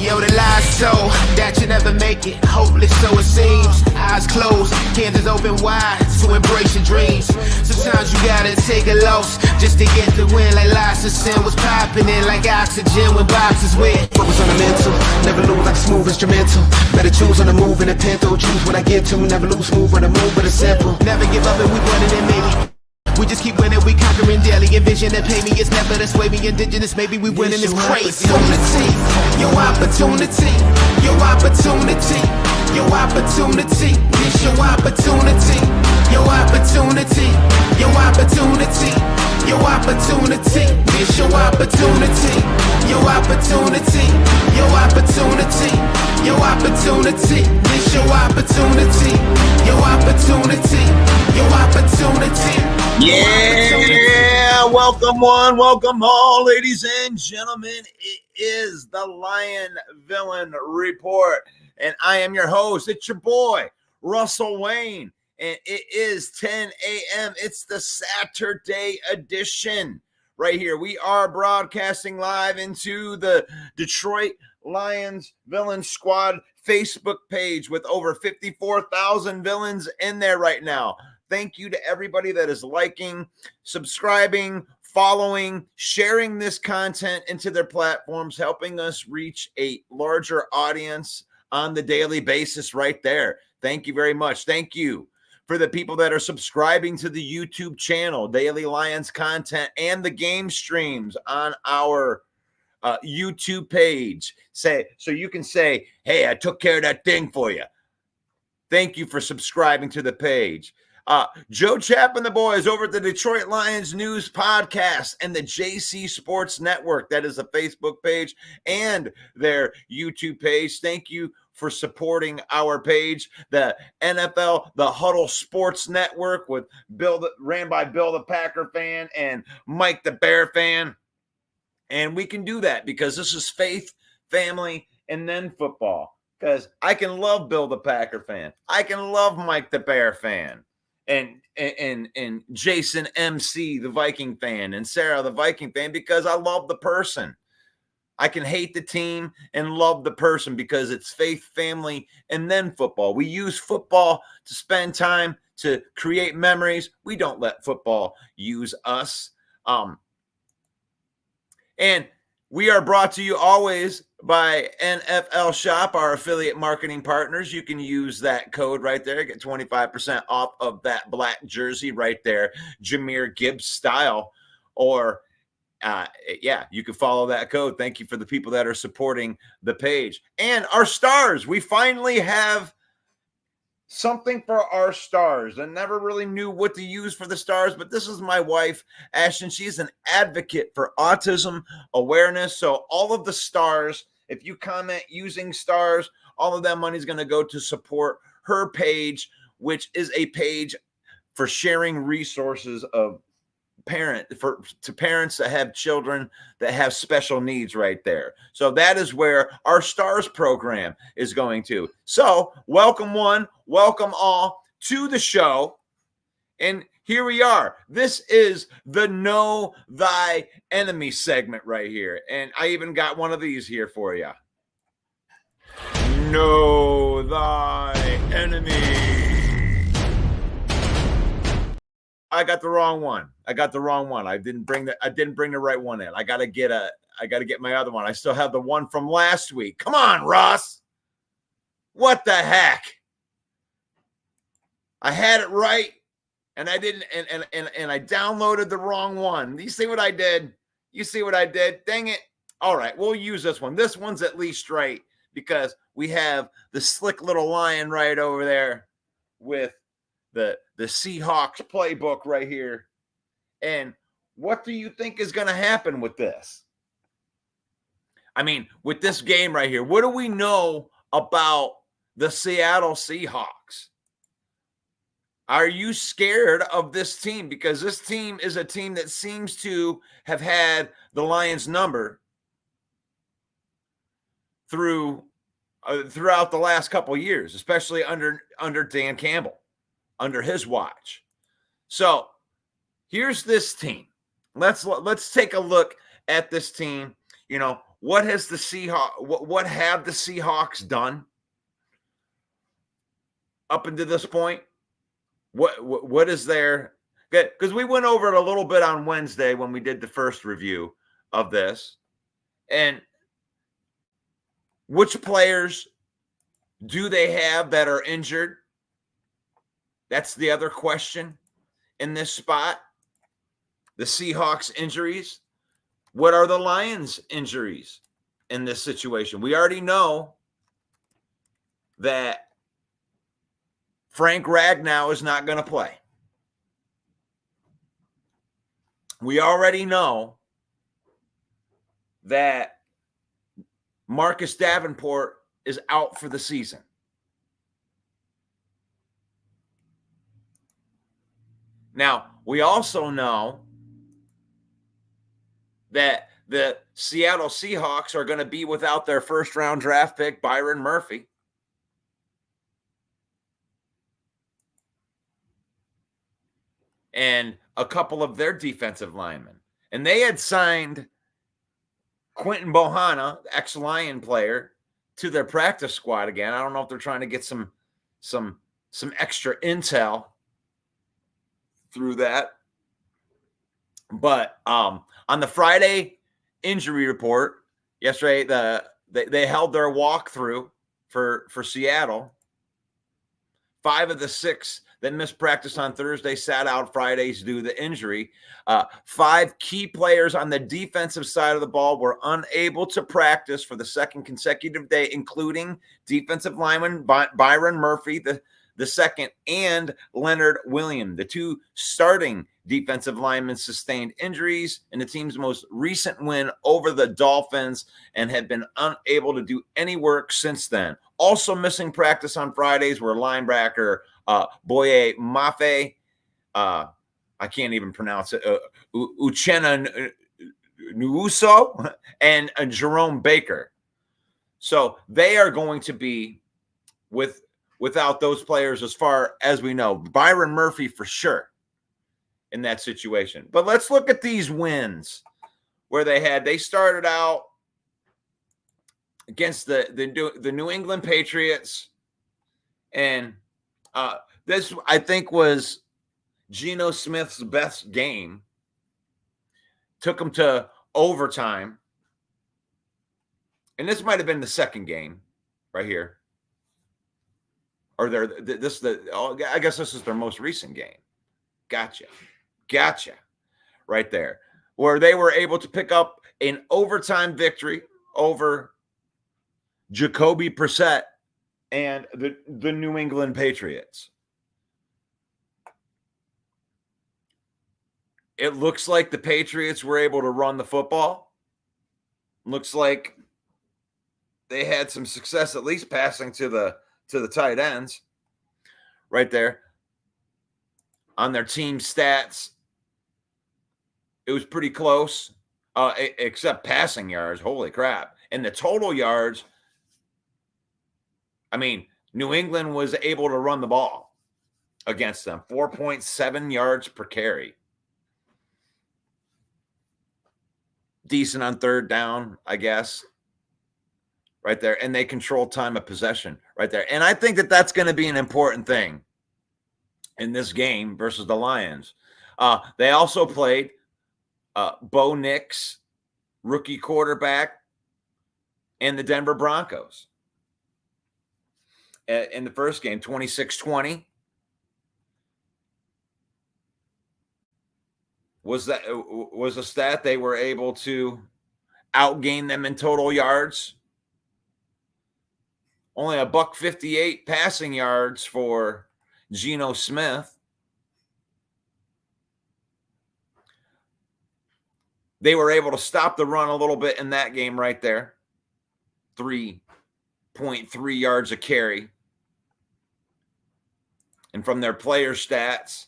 Yo, the lies so that you never make it. Hopeless, so it seems. Eyes closed, canvas open wide to embrace your dreams. Sometimes you gotta take a loss just to get the win. Like lots of sin was popping in like oxygen when boxes wet. Focus on the mental, never lose like a smooth instrumental. Better choose on the move in a pinto. Choose when I get to, never lose smooth on the move, but it's simple. Never give up and we running it, maybe. We just keep winning, we conquering daily. Envision and pay me, it's never this way. We indigenous, maybe we winning this crazy. Your opportunity, your opportunity, your opportunity. This your opportunity, your opportunity, your opportunity, your opportunity. This your opportunity, your opportunity, your opportunity, your opportunity. This your opportunity, your opportunity, your opportunity. Yeah, welcome welcome all, ladies and gentlemen. It is the Lion Villain Report, and I am your host. It's your boy, Russell Wayne, and it is 10 a.m. It's the Saturday edition right here. We are broadcasting live into the Detroit Lions Villain Squad Facebook page with over 54,000 villains in there right now. Thank you to everybody that is liking, subscribing, following, sharing this content into their platforms, helping us reach a larger audience on the daily basis right there. Thank you very much. Thank you for the people that are subscribing to the YouTube channel, Daily Lions content, and the game streams on our YouTube page. So you can say, hey, I took care of that thing for you. Thank you for subscribing to the page. Joe Chapp and the boys over at the Detroit Lions News Podcast and the JC Sports Network. That is a Facebook page and their YouTube page. Thank you for supporting our page. The NFL, the Huddle Sports Network with ran by Bill the Packer fan and Mike the Bear fan. And we can do that because this is faith, family, and then football. Because I can love Bill the Packer fan. I can love Mike the Bear fan. And Jason MC, the Viking fan, and Sarah, the Viking fan, because I love the person. I can hate the team and love the person because it's faith, family, and then football. We use football to spend time, to create memories. We don't let football use us. And we are brought to you always by NFL Shop, our affiliate marketing partners. You can use that code right there. Get 25% off of that black jersey right there, Jahmyr Gibbs style. Or, you can follow that code. Thank you for the people that are supporting the page. And our stars. We finally have something for our stars. I never really knew what to use for the stars, but this is my wife, Ashton. She's an advocate for autism awareness. So all of the stars, if you comment using stars, all of that money is going to go to support her page, which is a page for sharing resources of to parents that have children that have special needs right there. So that is where our stars program is going to. So welcome one, welcome all to the show. And here we are. This is the Know Thy Enemy segment right here. And I even got one of these here for you. Know thy enemy. I got the wrong one. I didn't bring the right one in. I gotta get my other one. I still have the one from last week. Come on, Ross. What the heck? I had it right, and I didn't, and I downloaded the wrong one. You see what I did? Dang it. All right, we'll use this one. This one's at least right because we have the slick little lion right over there with the Seahawks playbook right here. And what do you think is going to happen with this? I mean, with this game right here, what do we know about the Seattle Seahawks? Are you scared of this team? Because this team is a team that seems to have had the Lions number throughout the last couple of years, especially under Dan Campbell, under his watch. So here's this team. Let's take a look at this team. You know, what have the Seahawks done up until this point? What is there? Good, because we went over it a little bit on Wednesday when we did the first review of this. And which players do they have that are injured? That's the other question in this spot. The Seahawks injuries. What are the Lions injuries in this situation? We already know that Frank Ragnow is not going to play. We already know that Marcus Davenport is out for the season. Now, we also know that the Seattle Seahawks are going to be without their first-round draft pick, Byron Murphy. And a couple of their defensive linemen. And they had signed Quentin Bohanna, ex-Lion player, to their practice squad again. I don't know if they're trying to get some extra intel through that. But on the Friday injury report yesterday, they held their walkthrough for Seattle. 5 of the 6 that missed practice on Thursday sat out Fridays due to the injury. 5 key players on the defensive side of the ball were unable to practice for the second consecutive day, including defensive lineman Byron Murphy, the second, and Leonard Williams. The 2 starting defensive linemen sustained injuries in the team's most recent win over the Dolphins and have been unable to do any work since then. Also missing practice on Fridays were linebacker Boye Mafe, I can't even pronounce it, Uchenna Nuuso, and Jerome Baker. So they are going to be without those players as far as we know. Byron Murphy for sure in that situation. But let's look at these wins where they started out against the New England Patriots, and this, I think, was Geno Smith's best game. Took him to overtime, and this might have been the second game right here, or I guess this is their most recent game. Gotcha, right there, where they were able to pick up an overtime victory over Jacoby Brissett and the New England Patriots. It looks like the Patriots were able to run the football. Looks like they had some success, at least passing to the tight ends right there. On their team stats, it was pretty close, except passing yards. Holy crap. And the total yards, I mean, New England was able to run the ball against them. 4.7 yards per carry. Decent on third down, I guess, right there. And they controlled time of possession right there. And I think that that's going to be an important thing in this game versus the Lions. They also played Bo Nix, rookie quarterback, and the Denver Broncos. In the first game, 26-20. Was a stat they were able to outgain them in total yards. Only $158 passing yards for Geno Smith. They were able to stop the run a little bit in that game right there. 3.3 yards a carry. And from their player stats,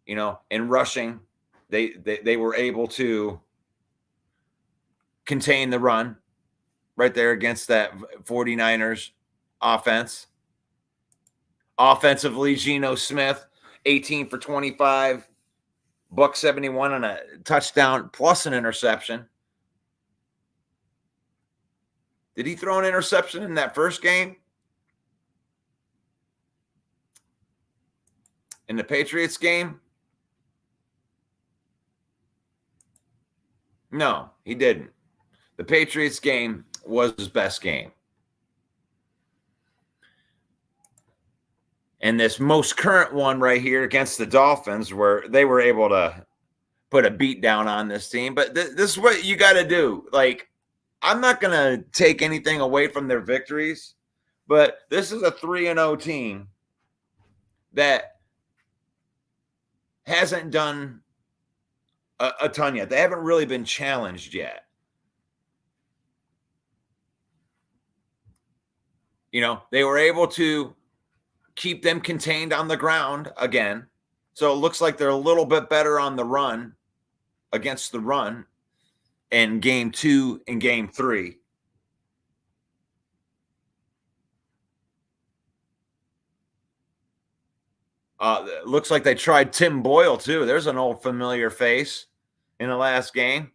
in rushing, they were able to contain the run right there against that 49ers offense. Offensively, Geno Smith, 18 for 25, $171 and a touchdown plus an interception. Did he throw an interception in that first game? In the Patriots game? No, he didn't. The Patriots game was his best game. And this most current one right here against the Dolphins, where they were able to put a beat down on this team. But this is what you got to do. Like, I'm not going to take anything away from their victories, but this is a 3-0 team that hasn't done a ton yet. They haven't really been challenged yet. They were able to keep them contained on the ground again. So it looks like they're a little bit better on the run, against the run. in game 2 and game 3. Looks like they tried Tim Boyle too. There's an old familiar face in the last game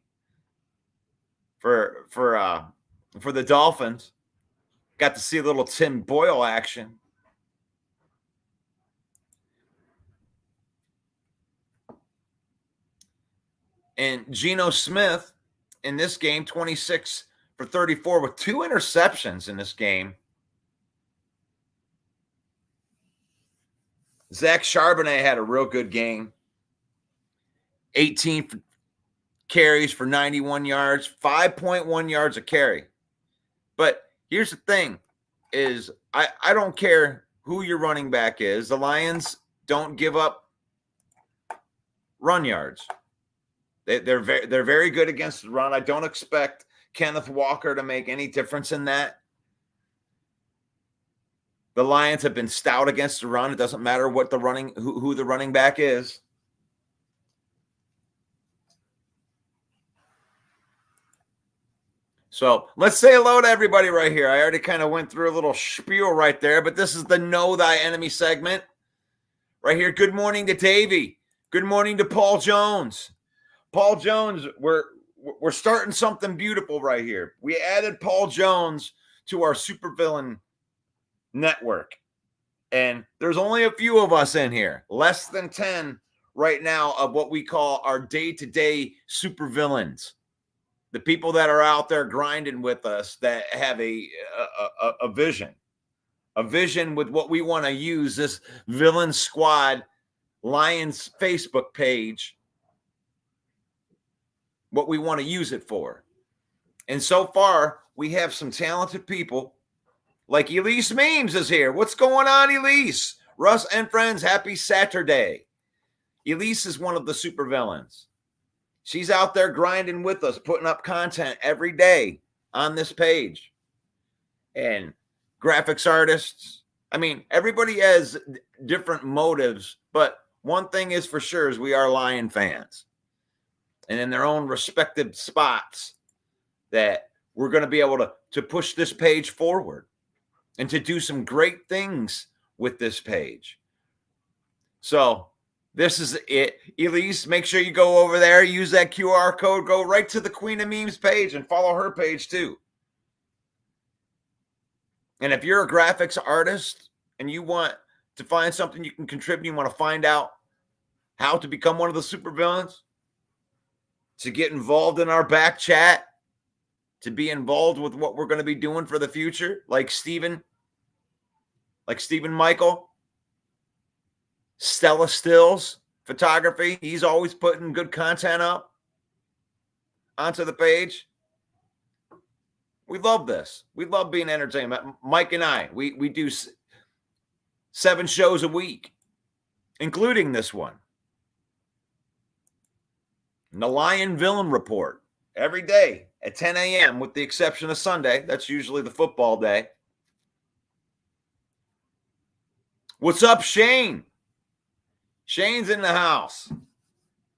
for the Dolphins. Got to see a little Tim Boyle action. And Geno Smith in this game, 26 for 34 with 2 interceptions in this game. Zach Charbonnet had a real good game. 18 carries for 91 yards, 5.1 yards a carry. But here's the thing is I don't care who your running back is. The Lions don't give up run yards. They're very good against the run. I don't expect Kenneth Walker to make any difference in that. The Lions have been stout against the run. It doesn't matter what the who the running back is. So let's say hello to everybody right here. I already kind of went through a little spiel right there, but this is the Know Thy Enemy segment right here. Good morning to Davey. Good morning to Paul Jones. Paul Jones, we're starting something beautiful right here. We added Paul Jones to our supervillain network, and there's only a few of us in here, less than 10 right now, of what we call our day-to-day supervillains, the people that are out there grinding with us, that have a vision with what we want to use this Villain Squad Lions Facebook page, what we want to use it for. And so far, we have some talented people. Like Elise Memes is here. What's going on, Elise? Russ and friends, happy Saturday. Elise is one of the supervillains. She's out there grinding with us, putting up content every day on this page. And graphics artists. I mean, everybody has different motives, but one thing is for sure is we are Lion fans. And in their own respective spots, that we're going to be able to push this page forward and to do some great things with this page. So this is it. Elise, make sure you go over there, use that QR code, go right to the Queen of Memes page and follow her page too. And if you're a graphics artist and you want to find something you can contribute, you want to find out how to become one of the supervillains, to get involved in our back chat, to be involved with what we're going to be doing for the future, like Stephen Michael, Stella Stills Photography. He's always putting good content up onto the page. We love this. We love being entertained. Mike and I, we do 7 shows a week, including this one. The Lion Villain Report every day at 10 a.m. with the exception of Sunday. That's usually the football day. What's up, Shane? Shane's in the house.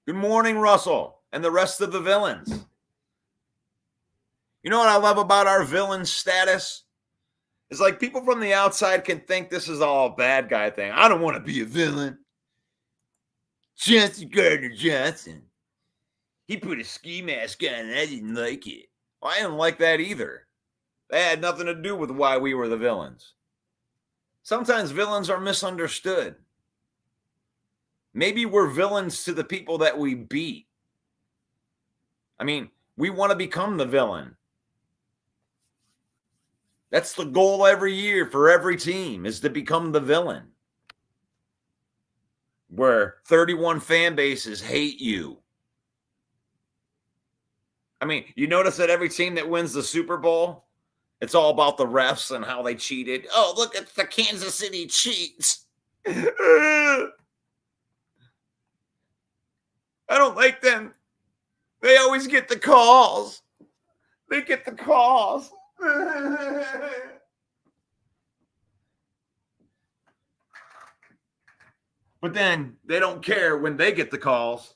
Good morning, Russell, and the rest of the villains. You know what I love about our villain status? It's like people from the outside can think this is all a bad guy thing. I don't want to be a villain. Chauncey Gardner-Johnson. He put a ski mask on and I didn't like it. Well, I didn't like that either. That had nothing to do with why we were the villains. Sometimes villains are misunderstood. Maybe we're villains to the people that we beat. I mean, we want to become the villain. That's the goal every year for every team, is to become the villain. Where 31 fan bases hate you. I mean, you notice that every team that wins the Super Bowl, it's all about the refs and how they cheated. Oh, look at the Kansas City Chiefs. I don't like them. They always get the calls. They get the calls. But then they don't care when they get the calls.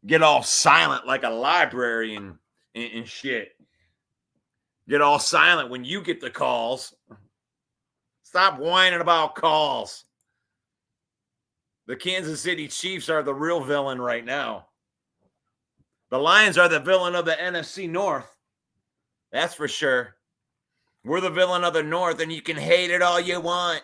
get all silent like a library and shit. Get all silent when you get the calls. Stop whining about calls. The Kansas City Chiefs are the real villain right now. The Lions are the villain of the NFC North. That's for sure. We're the villain of the North, and you can hate it all you want.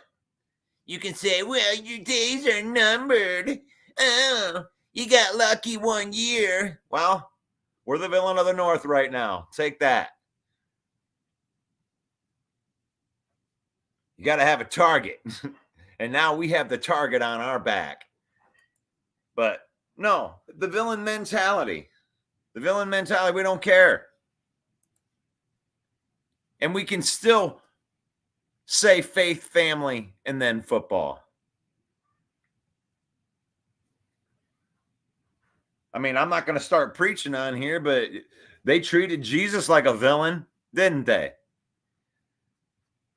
You can say, well, your days are numbered. Oh, you got lucky one year. Well, we're the villain of the North right now. Take that. You got to have a target. And now we have the target on our back. But no, the villain mentality. The villain mentality, we don't care. And we can still say faith, family, and then football. I mean, I'm not going to start preaching on here, but they treated Jesus like a villain, didn't they?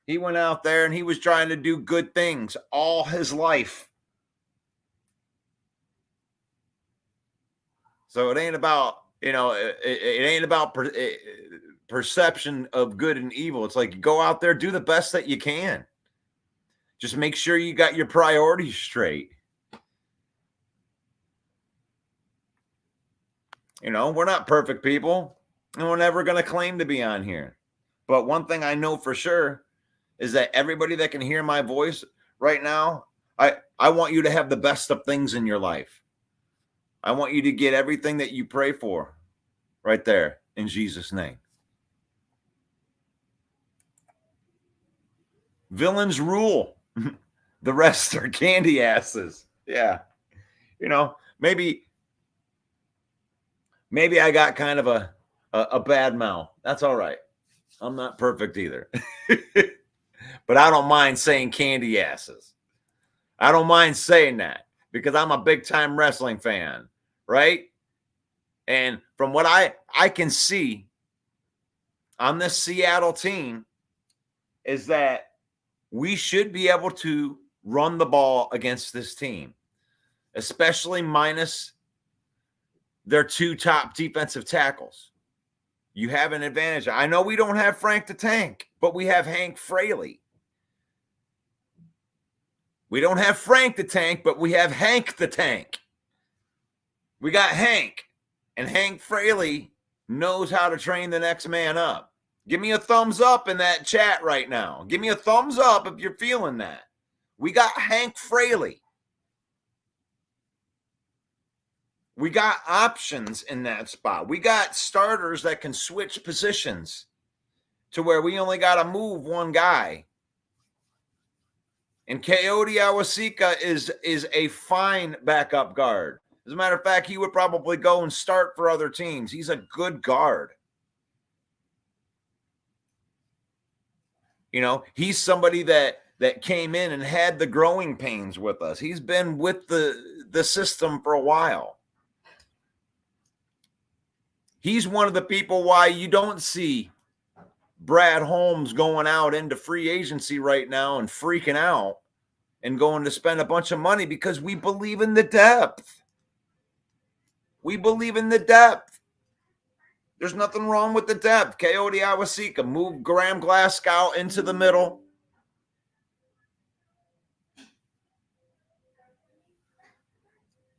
He went out there and he was trying to do good things all his life. So it ain't about, it ain't about perception of good and evil. It's like, go out there, do the best that you can. Just make sure you got your priorities straight. We're not perfect people, and we're never going to claim to be on here. But one thing I know for sure is that everybody that can hear my voice right now, I want you to have the best of things in your life. I want you to get everything that you pray for right there in Jesus' name. Villains rule. The rest are candy asses. Yeah. Maybe I got kind of a bad mouth. That's all right. I'm not perfect either. But I don't mind saying candy asses. I don't mind saying that because I'm a big-time wrestling fan, right? And from what I can see on this Seattle team is that we should be able to run the ball against this team, especially minus their two top defensive tackles. You have an advantage. I know we don't have Frank the Tank, but we have Hank Fraley. We don't have Frank the Tank, but we have Hank the Tank. We got Hank, and Hank Fraley knows how to train the next man up. Give me a thumbs up in that chat right now. Give me a thumbs up if you're feeling that. We got Hank Fraley. We got options in that spot. We got starters that can switch positions to where we only got to move one guy. And Coyote Awasika is a fine backup guard. As a matter of fact, he would probably go and start for other teams. He's a good guard. He's somebody that came in and had the growing pains with us. He's been with the system for a while. He's one of the people why you don't see Brad Holmes going out into free agency right now and freaking out and going to spend a bunch of money because we believe in the depth. We believe in the depth. There's nothing wrong with the depth. Coyote Awasika, move Graham Glasgow into the middle.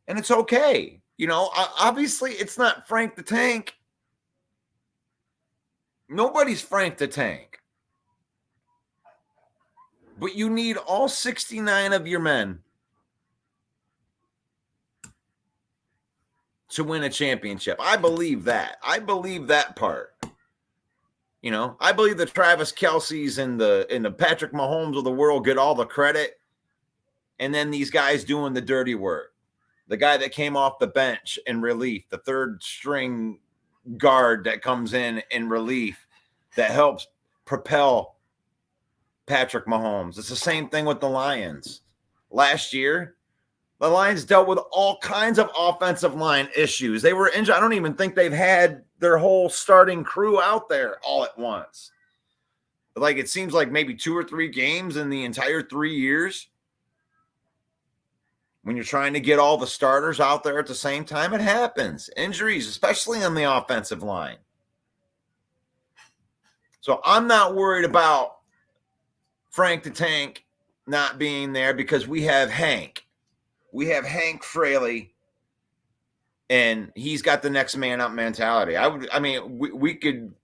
And it's okay. Obviously it's not Frank the Tank. Nobody's Frank the Tank. But you need all 69 of your men to win a championship. I believe that. I believe that part. I believe the Travis Kelce's and the Patrick Mahomes of the world get all the credit. And then these guys doing the dirty work. The guy that came off the bench in relief, the third string guard that comes in relief that helps propel Patrick Mahomes. It's the same thing with the Lions. Last year, the Lions dealt with all kinds of offensive line issues. They were injured. I don't even think they've had their whole starting crew out there all at once. Like it seems like maybe 2 or 3 games in the entire 3 years. When you're trying to get all the starters out there at the same time, it happens. Injuries, especially on the offensive line. So I'm not worried about Frank the Tank not being there because we have Hank. We have Hank Fraley, and he's got the next man up mentality. We could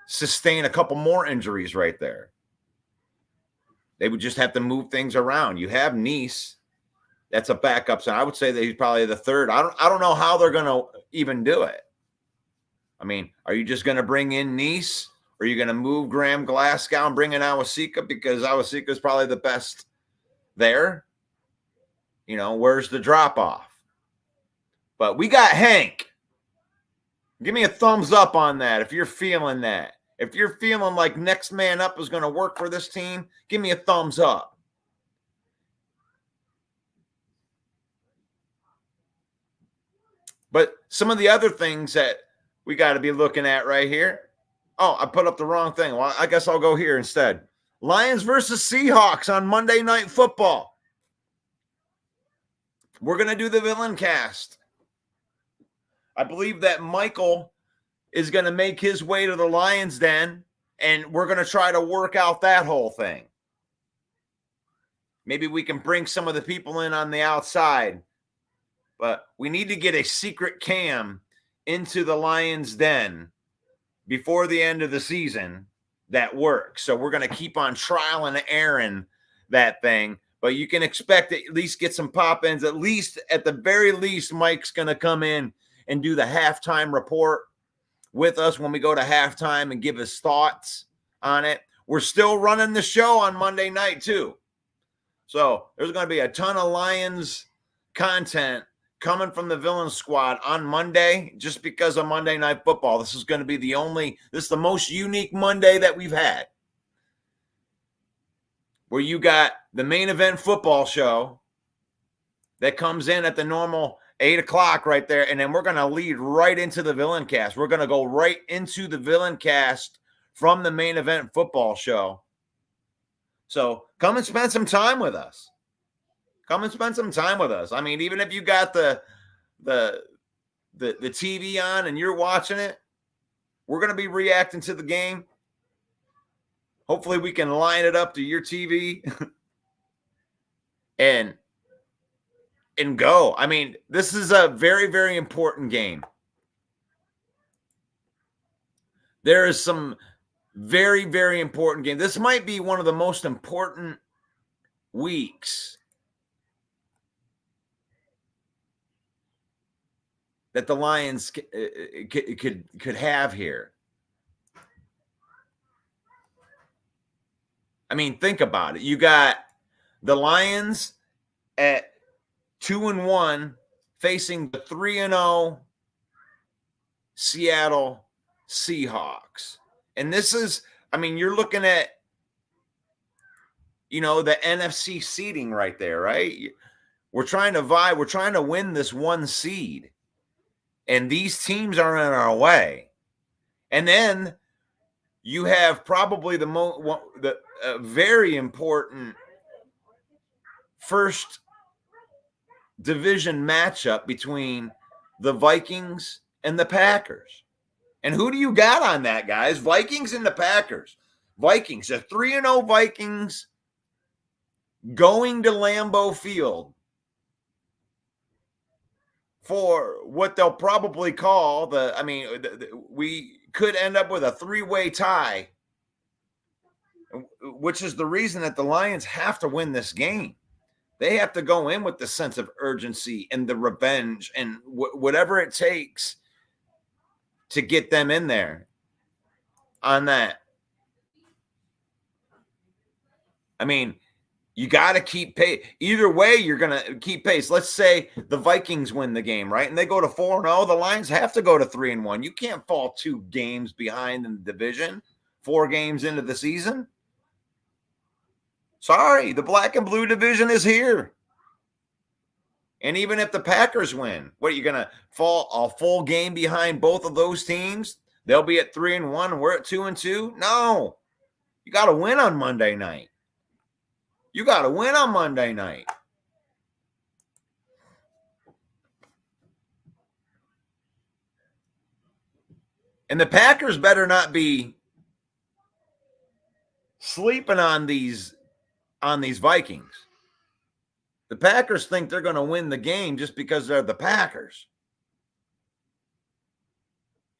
sustain a couple more injuries right there. They would just have to move things around. You have Nice. That's a backup. So I would say that he's probably the third. I don't know how they're going to even do it. I mean, are you just going to bring in Nice? Or are you going to move Graham Glasgow and bring in Awasika because Awasika is probably the best there? You know, where's the drop-off? But we got Hank. Give me a thumbs up on that if you're feeling that. If you're feeling like next man up is going to work for this team, give me a thumbs up. But some of the other things that we got to be looking at right here. Oh, I put up the wrong thing. Well, I guess I'll go here instead. Lions versus Seahawks on Monday Night Football. We're going to do the villain cast. I believe that Michael is going to make his way to the Lions Den, and we're going to try to work out that whole thing. Maybe we can bring some of the people in on the outside, but we need to get a secret cam into the Lions Den before the end of the season that works. So we're going to keep on trial and erroring that thing, but you can expect to at least get some pop-ins. At the very least, Mike's going to come in and do the halftime report with us when we go to halftime and give his thoughts on it. We're still running the show on Monday night too. So there's going to be a ton of Lions content coming from the Villain Squad on Monday, just because of Monday Night Football. This is going to be this is the most unique Monday that we've had, where you got the main event football show that comes in at the normal 8 o'clock right there, and then we're going to lead right into the Villain Cast. We're going to go right into the Villain Cast from the main event football show. So come and spend some time with us. Come and spend some time with us. I mean, even if you got the TV on and you're watching it, we're going to be reacting to the game. Hopefully we can line it up to your TV and go. I mean, this is a very, very important game. There is some very, very important game. This might be one of the most important weeks that the Lions could have here. I mean, think about it. You got the Lions at 2-1 facing the 3-0 Seattle Seahawks. And this is, I mean, you're looking at, the NFC seeding right there, right? We're trying to vie. We're trying to win this one seed. And these teams are in our way. And then you have probably the very important first division matchup between the Vikings and the Packers. And who do you got on that, guys? Vikings and the Packers. Vikings, the 3-0 Vikings going to Lambeau Field for what they'll probably call we could end up with a 3-way tie, which is the reason that the Lions have to win this game. They have to go in with the sense of urgency and the revenge and whatever it takes to get them in there on that. I mean, you got to keep pace. Either way, you're going to keep pace. Let's say the Vikings win the game, right? And they go to 4-0. The Lions have to go to 3-1. You can't fall 2 games behind in the division, 4 games into the season. Sorry, the black and blue division is here. And even if the Packers win, what are you going to fall a full game behind both of those teams? They'll be at 3-1 and we're at 2-2. No, you got to win on Monday night. You got to win on Monday night. And the Packers better not be sleeping on these Vikings. The Packers think they're going to win the game just because they're the Packers.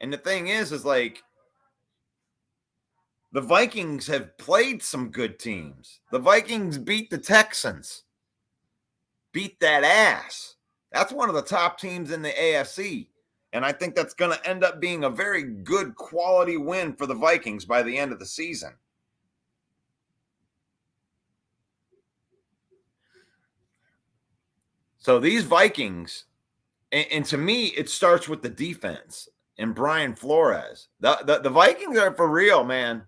And the thing is like, the Vikings have played some good teams. The Vikings beat the Texans, beat that ass. That's one of the top teams in the AFC. And I think that's going to end up being a very good quality win for the Vikings by the end of the season. So these Vikings, and to me, it starts with the defense and Brian Flores. The Vikings are for real, man.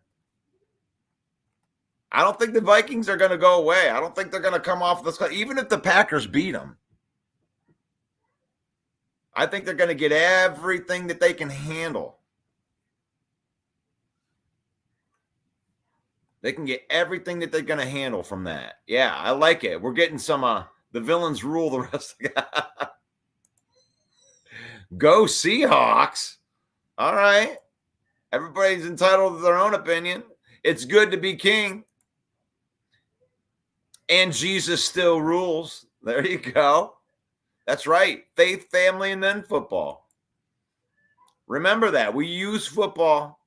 I don't think the Vikings are going to go away. I don't think they're going to come off this. Even if the Packers beat them, I think they're going to get everything that they can handle. They can get everything that they're going to handle from that. Yeah, I like it. We're getting some, the villains rule the rest of the Go Seahawks. All right. Everybody's entitled to their own opinion. It's good to be king. And Jesus still rules. There you go. That's right. Faith, family, and then football. Remember that. We use football.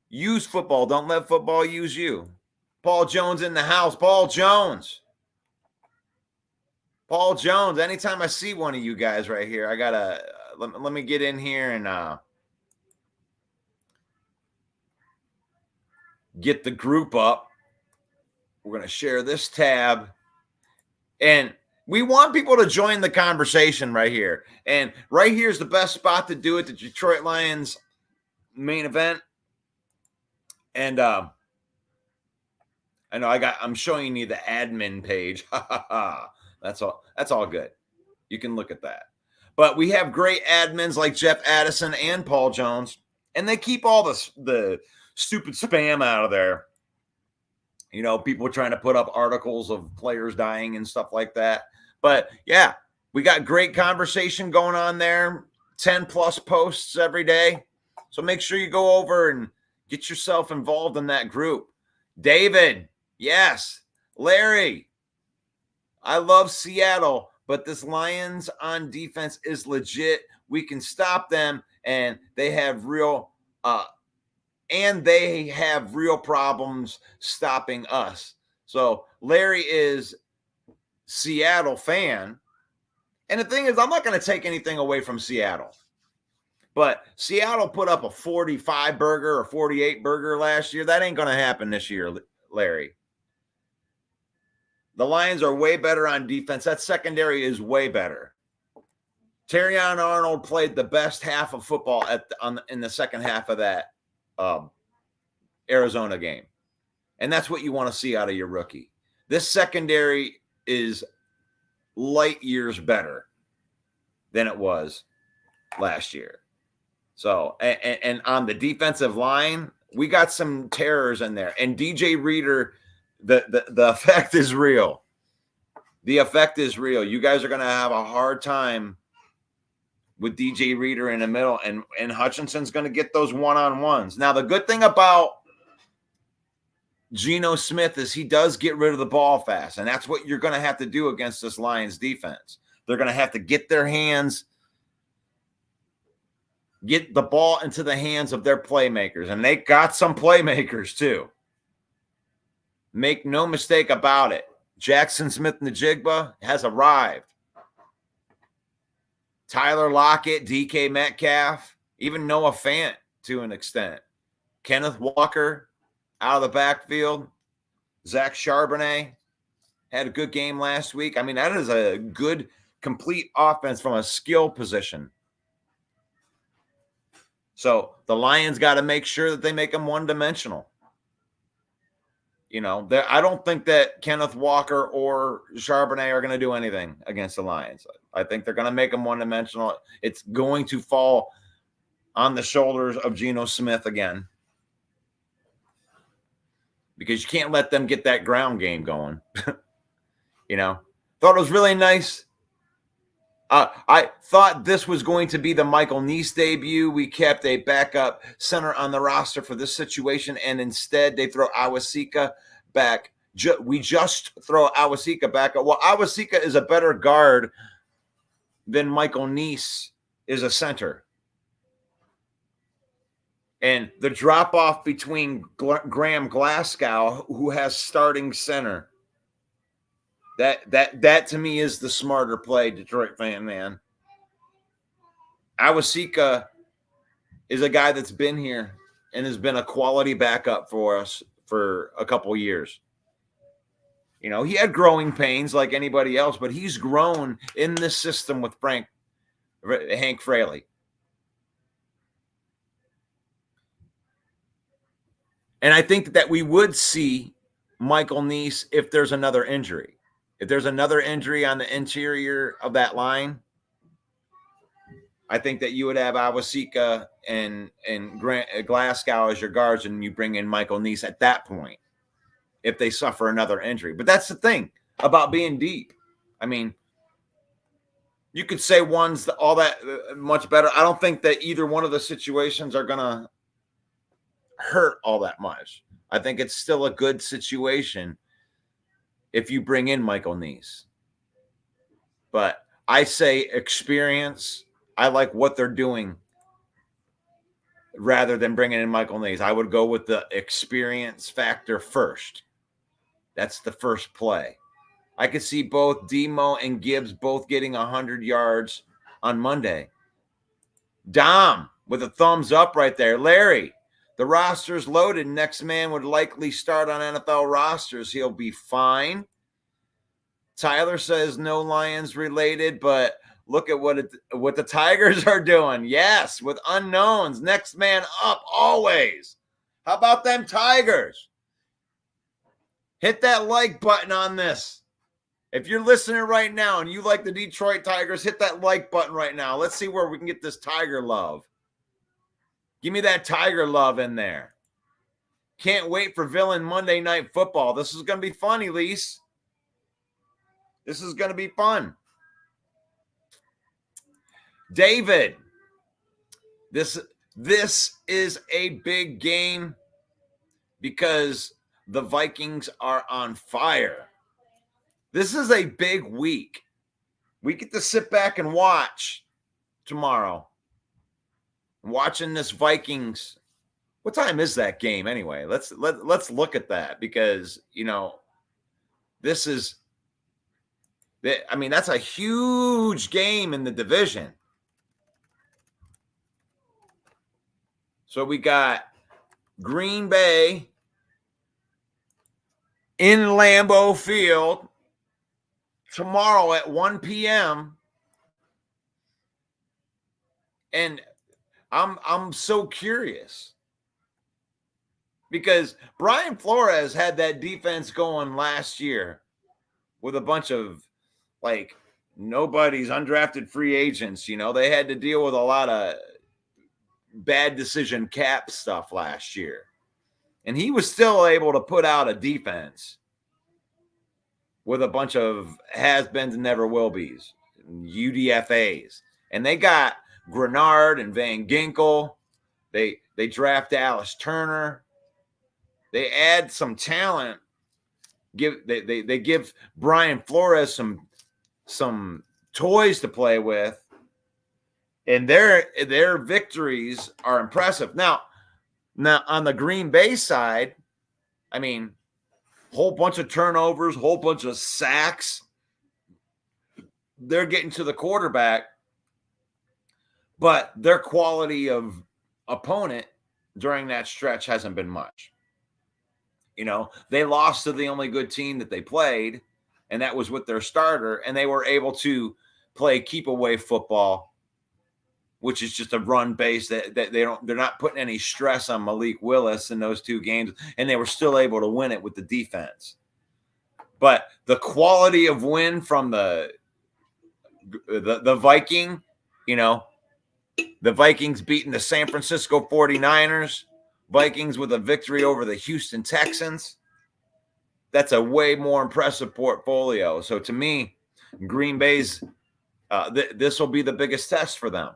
Use football. Don't let football use you. Paul Jones in the house. Paul Jones. Paul Jones. Anytime I see one of you guys right here, I got to let me get in here and get the group up. We're going to share this tab. And we want people to join the conversation right here. And right here is the best spot to do it, the Detroit Lions main event. And I know I'm showing you the admin page. That's all good. You can look at that. But we have great admins like Jeff Addison and Paul Jones, and they keep all the stupid spam out of there. You know, people trying to put up articles of players dying and stuff like that. But yeah, we got great conversation going on there. 10 plus posts every day. So make sure you go over and get yourself involved in that group. David, yes. Larry, I love Seattle, but this Lions on defense is legit. We can stop them, and they have real problems stopping us. So Larry is Seattle fan. And the thing is, I'm not going to take anything away from Seattle. But Seattle put up a 45 burger or 48 burger last year. That ain't going to happen this year, Larry. The Lions are way better on defense. That secondary is way better. Terrion Arnold played the best half of football in the second half of that Arizona game. And that's what you want to see out of your rookie. This secondary is light years better than it was last year. So, and on the defensive line, we got some terrors in there. And DJ Reader, the effect is real. The effect is real. You guys are going to have a hard time with DJ Reader in the middle, and Hutchinson's going to get those one-on-ones. Now, the good thing about Geno Smith is he does get rid of the ball fast, and that's what you're going to have to do against this Lions defense. They're going to have to get the ball into the hands of their playmakers, and they got some playmakers too. Make no mistake about it. Jackson Smith-Njigba has arrived. Tyler Lockett, DK Metcalf, even Noah Fant to an extent. Kenneth Walker out of the backfield. Zach Charbonnet had a good game last week. I mean, that is a good, complete offense from a skill position. So the Lions got to make sure that they make them one-dimensional. You know, I don't think that Kenneth Walker or Charbonnet are going to do anything against the Lions. I think they're going to make them one-dimensional. It's going to fall on the shoulders of Geno Smith again, because you can't let them get that ground game going. You know, thought it was really nice I thought this was going to be the Michael Neese debut. We kept a backup center on the roster for this situation, and instead they throw Awasika back. We just throw Awasika back. Well, Awasika is a better guard than Michael Neese is a center. And the drop off between Graham Glasgow, who has starting center, that to me is the smarter play, Detroit fan, man. Awasika is a guy that's been here and has been a quality backup for us for a couple years. You know, he had growing pains like anybody else, but he's grown in this system with Hank Fraley. And I think that we would see Michael Neese if there's another injury. If there's another injury on the interior of that line, I think that you would have Awasika and Glasgow as your guards, and you bring in Michael Neese at that point if they suffer another injury. But that's the thing about being deep. I mean, you could say one's all that much better. I don't think that either one of the situations are going to hurt all that much. I think it's still a good situation if you bring in Michael Neese. But I say experience. I like what they're doing rather than bringing in Michael Neese. I would go with the experience factor first. That's the first play. I could see both Demo and Gibbs both getting 100 yards on Monday. Dom with a thumbs up right there. Larry, the roster's loaded. Next man would likely start on NFL rosters. He'll be fine. Tyler says no Lions related, but look at what the Tigers are doing. Yes, with unknowns. Next man up always. How about them Tigers? Hit that like button on this. If you're listening right now and you like the Detroit Tigers, hit that like button right now. Let's see where we can get this Tiger love. Give me that Tiger love in there. Can't wait for Villain Monday Night Football. This is going to be fun, Elise. This is going to be fun. David, this is a big game because the Vikings are on fire. This is a big week. We get to sit back and watch tomorrow. Watching this Vikings. What time is that game anyway? Let's look at that because, you know, this is I mean, that's a huge game in the division. So we got Green Bay in Lambeau Field tomorrow at 1 p.m. And I'm so curious because Brian Flores had that defense going last year with a bunch of like nobody's undrafted free agents. You know, they had to deal with a lot of bad decision cap stuff last year. And he was still able to put out a defense with a bunch of has-beens and never-will-be's, UDFAs. And they got Grenard and Van Ginkel. They draft Alice Turner. They add some talent. They give Brian Flores some toys to play with. And their victories are impressive. Now on the Green Bay side, I mean, whole bunch of turnovers, whole bunch of sacks. They're getting to the quarterback, but their quality of opponent during that stretch hasn't been much. You know, they lost to the only good team that they played, and that was with their starter, and they were able to play keep away football, which is just a run base that they're not putting any stress on Malik Willis in those two games, and they were still able to win it with the defense. But the quality of win from the Viking, you know, the Vikings beating the San Francisco 49ers, Vikings with a victory over the Houston Texans. That's a way more impressive portfolio. So to me, Green Bay's this will be the biggest test for them,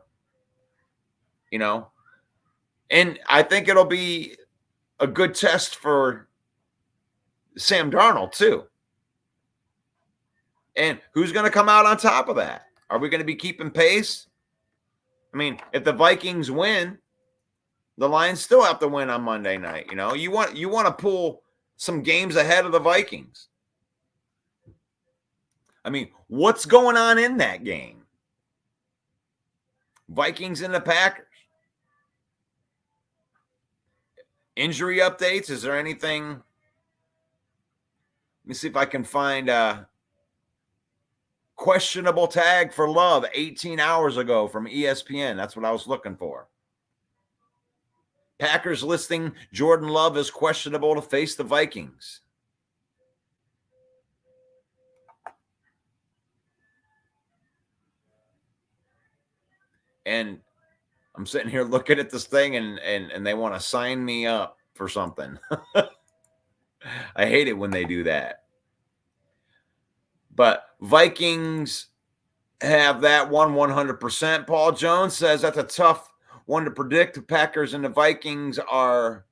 and I think it'll be a good test for Sam Darnold too. And who's going to come out on top of that? Are we going to be keeping pace? I mean, if the Vikings win, the Lions still have to win on Monday night. You want to pull some games ahead of the Vikings. I mean, what's going on in that game? Vikings and the Packers. Injury updates. Is there anything? Let me see if I can find a questionable tag for Love 18 hours ago from ESPN. That's what I was looking for. Packers listing Jordan Love as questionable to face the Vikings. And I'm sitting here looking at this thing and they want to sign me up for something. I hate it when they do that. But Vikings have that one 100%. Paul Jones says that's a tough one to predict. The Packers and the Vikings are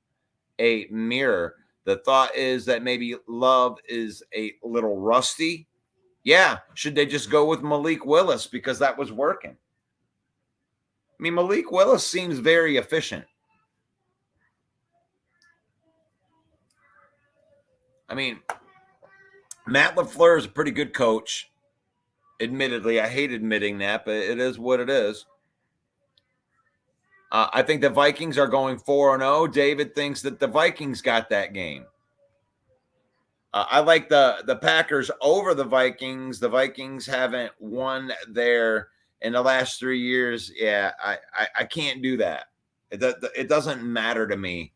a mirror. The thought is that maybe Love is a little rusty. Yeah. Should they just go with Malik Willis because that was working? I mean, Malik Willis seems very efficient. I mean, Matt LaFleur is a pretty good coach. Admittedly, I hate admitting that, but it is what it is. I think the Vikings are going 4-0. David thinks that the Vikings got that game. I like the Packers over the Vikings. The Vikings haven't won there in the last 3 years. Yeah, I can't do that. It doesn't matter to me.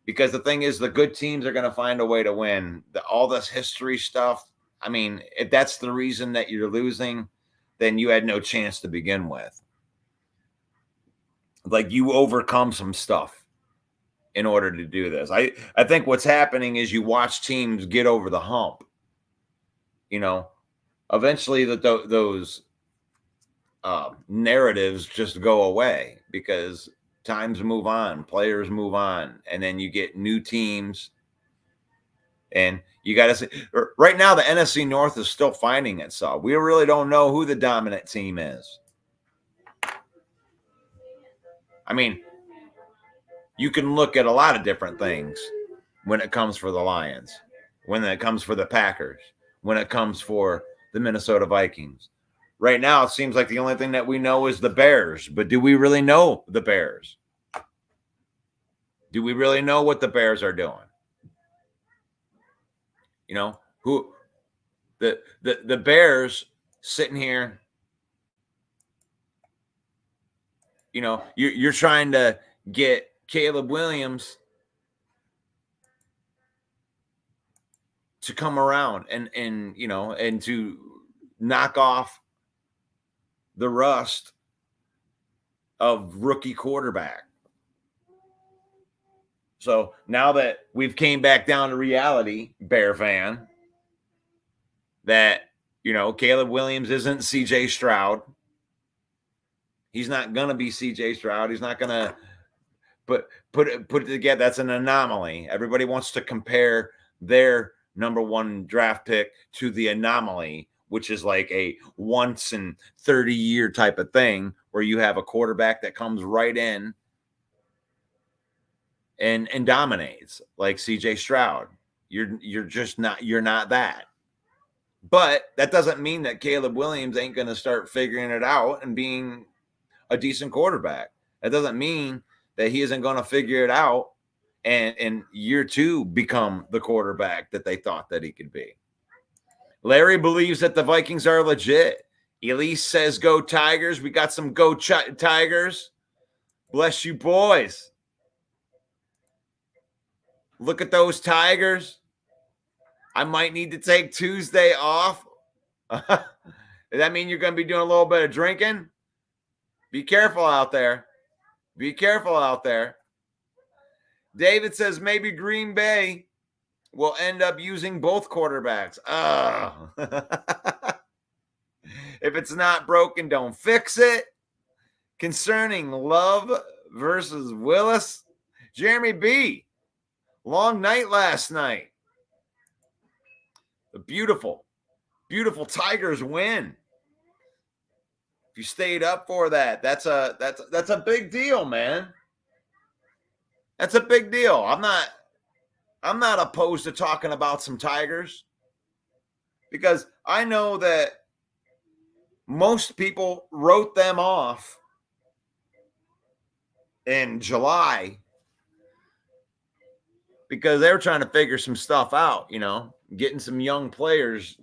Because the thing is, the good teams are going to find a way to win. All this history stuff, I mean, if that's the reason that you're losing, then you had no chance to begin with. Like, you overcome some stuff in order to do this. I think what's happening is you watch teams get over the hump. Eventually those narratives just go away because times move on, players move on, and then you get new teams. And you got to see, right now, the NFC North is still finding itself. We really don't know who the dominant team is. I mean, you can look at a lot of different things when it comes for the Lions, when it comes for the Packers, when it comes for the Minnesota Vikings. Right now, it seems like the only thing that we know is the Bears. But do we really know the Bears? Do we really know what the Bears are doing? Who the Bears sitting here, you're trying to get Caleb Williams to come around and to knock off the rust of rookie quarterback. So now that we've came back down to reality, Bear fan, that, Caleb Williams isn't CJ Stroud. He's not going to be CJ Stroud. He's not going to put it together. That's an anomaly. Everybody wants to compare their number one draft pick to the anomaly, which is like a once in 30-year type of thing where you have a quarterback that comes right in and dominates like CJ Stroud. You're not that. But that doesn't mean that Caleb Williams ain't going to start figuring it out and being a decent quarterback. That doesn't mean that he isn't going to figure it out and in year two become the quarterback that they thought that he could be. Larry believes that the Vikings are legit. Elise says, go Tigers. We got some go Tigers. Bless you, boys. Look at those Tigers. I might need to take Tuesday off. Does that mean you're going to be doing a little bit of drinking? Be careful out there. Be careful out there. David says maybe Green Bay will end up using both quarterbacks. If it's not broken, don't fix it. Concerning Love versus Willis, Jeremy B. Long night last night. The beautiful Tigers win. If you stayed up for that, that's a big deal, man. That's a big deal. I'm not opposed to talking about some Tigers, because I know that most people wrote them off in July because they were trying to figure some stuff out, getting some young players.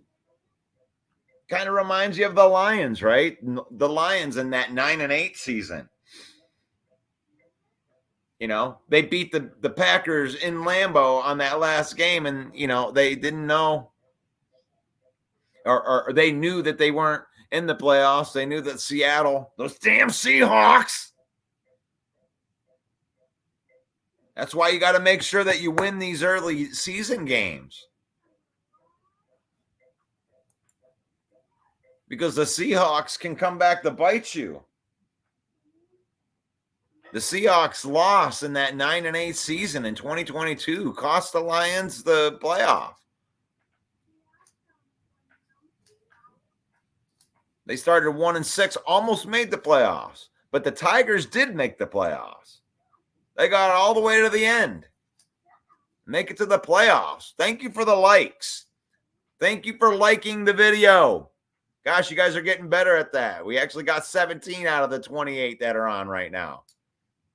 Kind of reminds you of the Lions, right? The Lions in that 9-8 season. They beat the Packers in Lambeau on that last game, and, they didn't know, or they knew that they weren't in the playoffs. They knew that Seattle, those damn Seahawks. That's why you got to make sure that you win these early season games. Because the Seahawks can come back to bite you. The Seahawks loss in that 9-8 season in 2022 cost the Lions the playoff. They started 1-6, almost made the playoffs. But the Tigers did make the playoffs. They got all the way to the end. Make it to the playoffs. Thank you for the likes. Thank you for liking the video. Gosh, you guys are getting better at that. We actually got 17 out of the 28 that are on right now.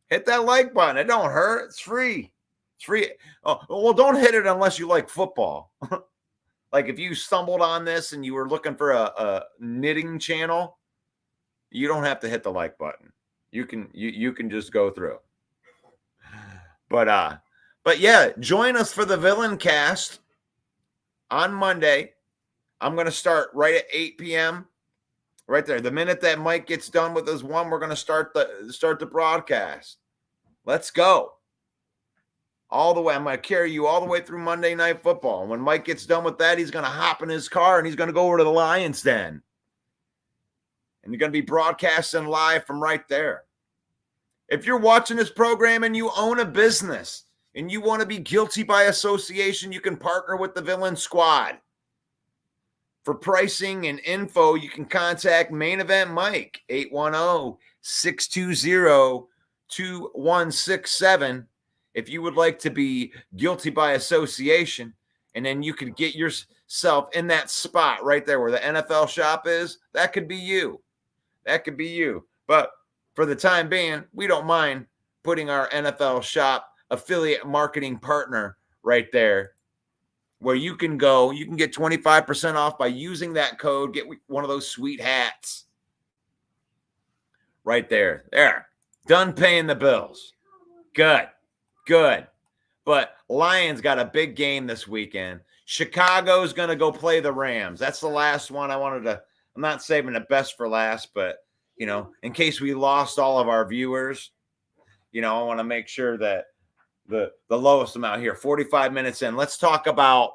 Hit that like button. It don't hurt. It's free. It's free. Oh, well, don't hit it unless you like football. Like if you stumbled on this and you were looking for a knitting channel, you don't have to hit the like button. You can just go through. But yeah, join us for the Villain Cast on Monday. I'm going to start right at 8 p.m. right there. The minute that Mike gets done with his one, we're going to start the broadcast. Let's go. All the way. I'm going to carry you all the way through Monday Night Football. And when Mike gets done with that, he's going to hop in his car and he's going to go over to the Lions Den. And you're going to be broadcasting live from right there. If you're watching this program and you own a business and you want to be guilty by association, you can partner with the Villain Squad. For pricing and info, you can contact Main Event Mike, 810-620-2167. If you would like to be guilty by association, and then you could get yourself in that spot right there where the NFL shop is, that could be you. That could be you. But for the time being, we don't mind putting our NFL shop affiliate marketing partner right there, where you can go, you can get 25% off by using that code, get one of those sweet hats. Right there. There. Done paying the bills. Good. But Lions got a big game this weekend. Chicago's going to go play the Rams. That's the last one I wanted to, I'm not saving the best for last, but, in case we lost all of our viewers, I want to make sure that the lowest amount here, 45 minutes in. Let's talk about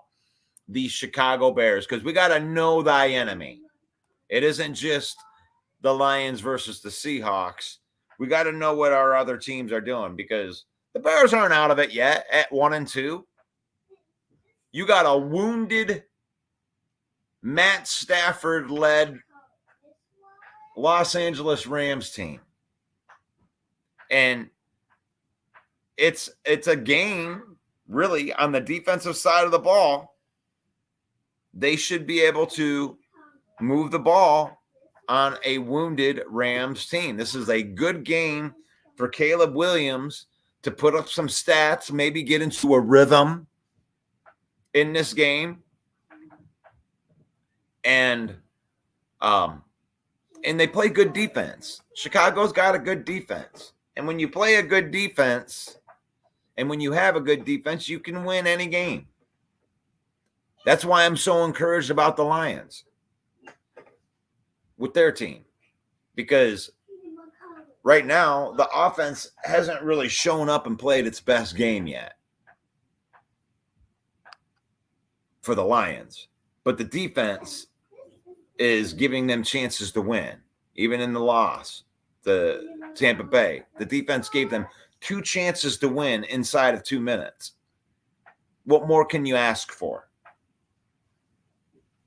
the Chicago Bears, because we got to know thy enemy. It isn't just the Lions versus the Seahawks. We got to know what our other teams are doing, because the Bears aren't out of it yet at 1-2. You got a wounded Matt Stafford-led Los Angeles Rams team. And it's a game, really, on the defensive side of the ball. They should be able to move the ball on a wounded Rams team. This is a good game for Caleb Williams to put up some stats, maybe get into a rhythm in this game. And they play good defense. Chicago's got a good defense. And when you play a good defense, and when you have a good defense, you can win any game. That's why I'm so encouraged about the Lions with their team. Because right now, the offense hasn't really shown up and played its best game yet for the Lions. But the defense is giving them chances to win. Even in the loss, the Tampa Bay, the defense gave them 2 chances to win inside of 2 minutes. What more can you ask for?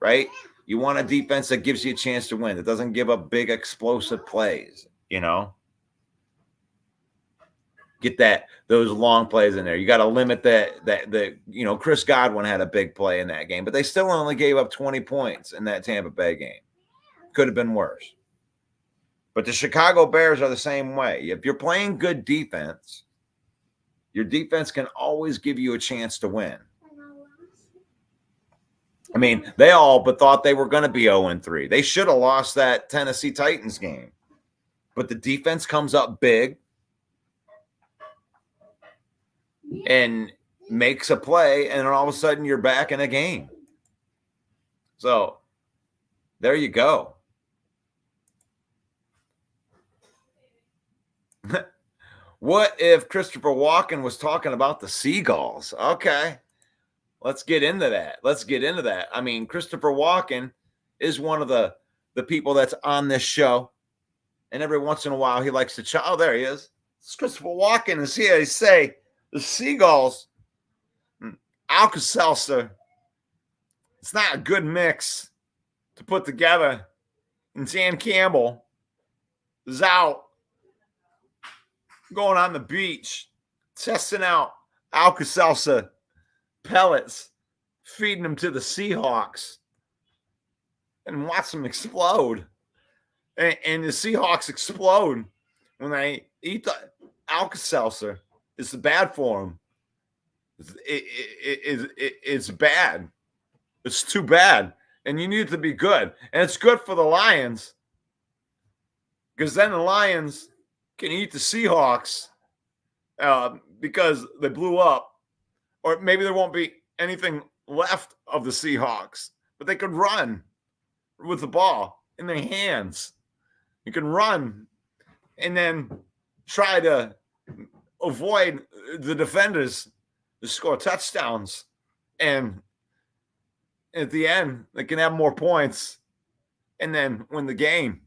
Right? You want a defense that gives you a chance to win, that doesn't give up big explosive plays, Get those long plays in there. You got to limit that Chris Godwin had a big play in that game, but they still only gave up 20 points in that Tampa Bay game. Could have been worse. But the Chicago Bears are the same way. If you're playing good defense, your defense can always give you a chance to win. I mean, they all but thought they were going to be 0-3. They should have lost that Tennessee Titans game. But the defense comes up big and makes a play, and then all of a sudden you're back in a game. So there you go. What if Christopher Walken was talking about the Seagulls? Okay. Let's get into that. I mean, Christopher Walken is one of the people that's on this show. And every once in a while, he likes to oh, there he is. It's Christopher Walken is here. He say, the Seagulls, Alka-Seltzer, it's not a good mix to put together. And Dan Campbell is out going on the beach, testing out Alka-Seltzer pellets, feeding them to the Seahawks, and watch them explode. And the Seahawks explode when they eat the Alka-Seltzer. It's bad for them. It's bad. It's too bad. And you need it to be good. And it's good for the Lions, because then the Lions can eat the Seahawks because they blew up. Or maybe there won't be anything left of the Seahawks, but they could run with the ball in their hands. You can run and then try to avoid the defenders to score touchdowns. And at the end, they can have more points and then win the game.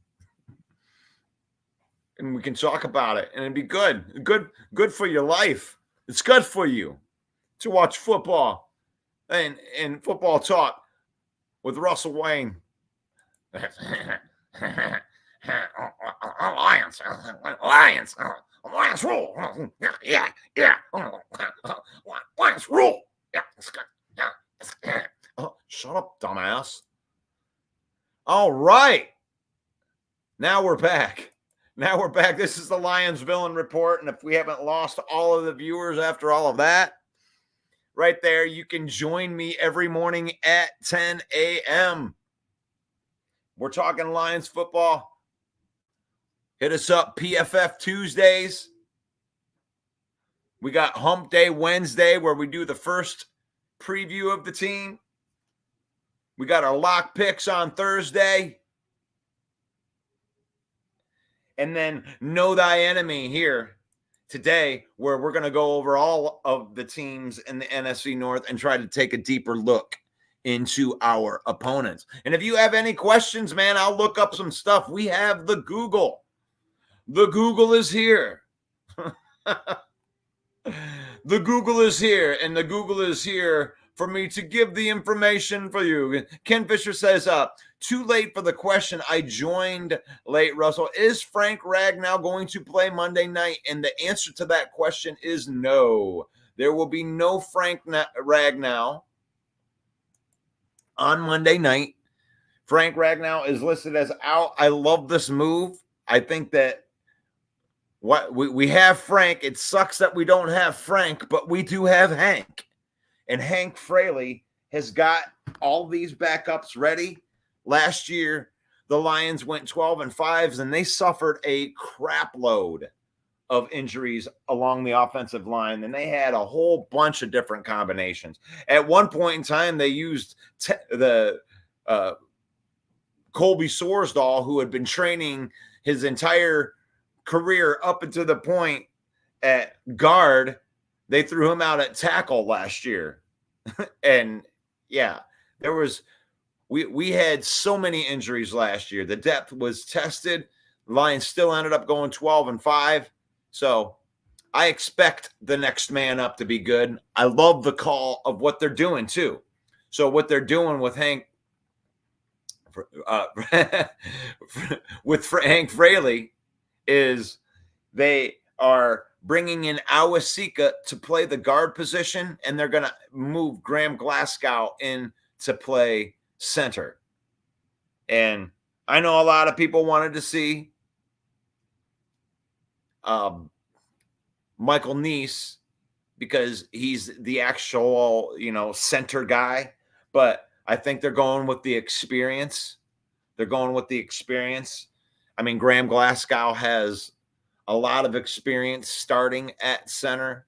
And we can talk about it, and it'd be good. Good for your life. It's good for you to watch football and football talk with Russell Wayne. Lions rule. Yeah. Lions rule. Yeah, it's good. Yeah. Oh, shut up, dumbass. All right. Now we're back. This is the Lions Villain Report. And if we haven't lost all of the viewers after all of that, right there, you can join me every morning at 10 a.m. We're talking Lions football. Hit us up, PFF Tuesdays. We got Hump Day Wednesday, where we do the first preview of the team. We got our lock picks on Thursday. And then Know Thy Enemy here today, where we're going to go over all of the teams in the NFC North and try to take a deeper look into our opponents. And if you have any questions, man, I'll look up some stuff. We have the Google. The Google is here. The Google is here, and the Google is here for me to give the information for you. Ken Fisher says, too late for the question. I joined late, Russell. Is Frank Ragnow going to play Monday night? And the answer to that question is no. There will be no Frank Ragnow on Monday night. Frank Ragnow is listed as out. I love this move. I think that what we have Frank. It sucks that we don't have Frank, but we do have Hank. And Hank Fraley has got all these backups ready. Last year, the Lions went 12-5, and they suffered a crap load of injuries along the offensive line, and they had a whole bunch of different combinations. At one point in time, they used the Colby Sorsdahl, who had been training his entire career up until the point at guard. They threw him out at tackle last year. And, yeah, there was we had so many injuries last year. The depth was tested. The Lions still ended up going 12-5. So I expect the next man up to be good. I love the call of what they're doing too. So what they're doing with Hank Hank Fraley is they are bringing in Awasika to play the guard position, and they're going to move Graham Glasgow in to play center. And I know a lot of people wanted to see Michael Neese because he's the actual, center guy. But I think they're going with the experience. I mean, Graham Glasgow has a lot of experience starting at center.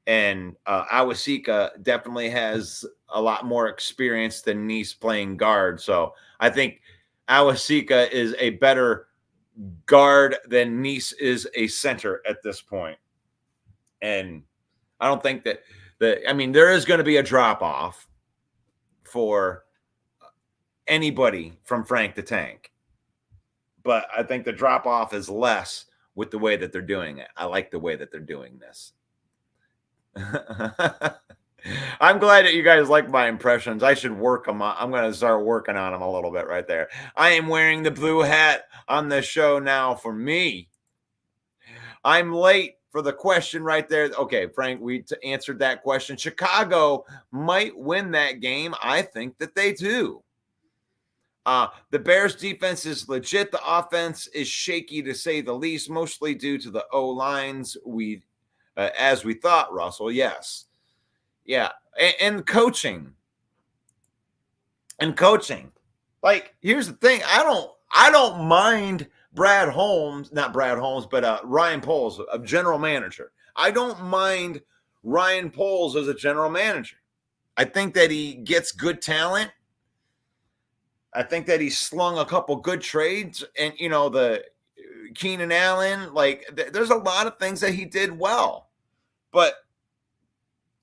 And Awasika definitely has a lot more experience than Neese playing guard. So I think Awasika is a better guard than Neese is a center at this point. And I don't think that there is going to be a drop off for anybody from Frank the Tank. But I think the drop off is less with the way that they're doing it. I like the way that they're doing this. I'm glad that you guys like my impressions. I should work them. I'm going to start working on them a little bit right there. I am wearing the blue hat on the show now for me. I'm late for the question right there. Okay, Frank, we answered that question. Chicago might win that game. I think that they do. The Bears defense is legit. The offense is shaky to say the least, mostly due to the O-lines. As we thought, Russell. Yes. Yeah. And coaching. Like, here's the thing. I don't mind Ryan Poles, a general manager. I don't mind Ryan Poles as a general manager. I think that he gets good talent. I think that he slung a couple good trades, and the Keenan Allen, there's a lot of things that he did well, but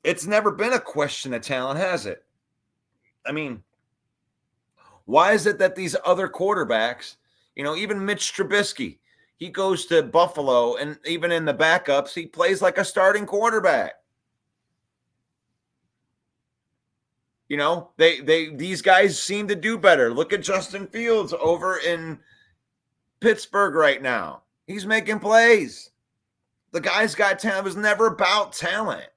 it's never been a question of talent, has it? I mean, why is it that these other quarterbacks, even Mitch Trubisky, he goes to Buffalo, and even in the backups, he plays like a starting quarterback. These guys seem to do better. Look at Justin Fields over in Pittsburgh right now. He's making plays. The guy's got talent. It was never about talent.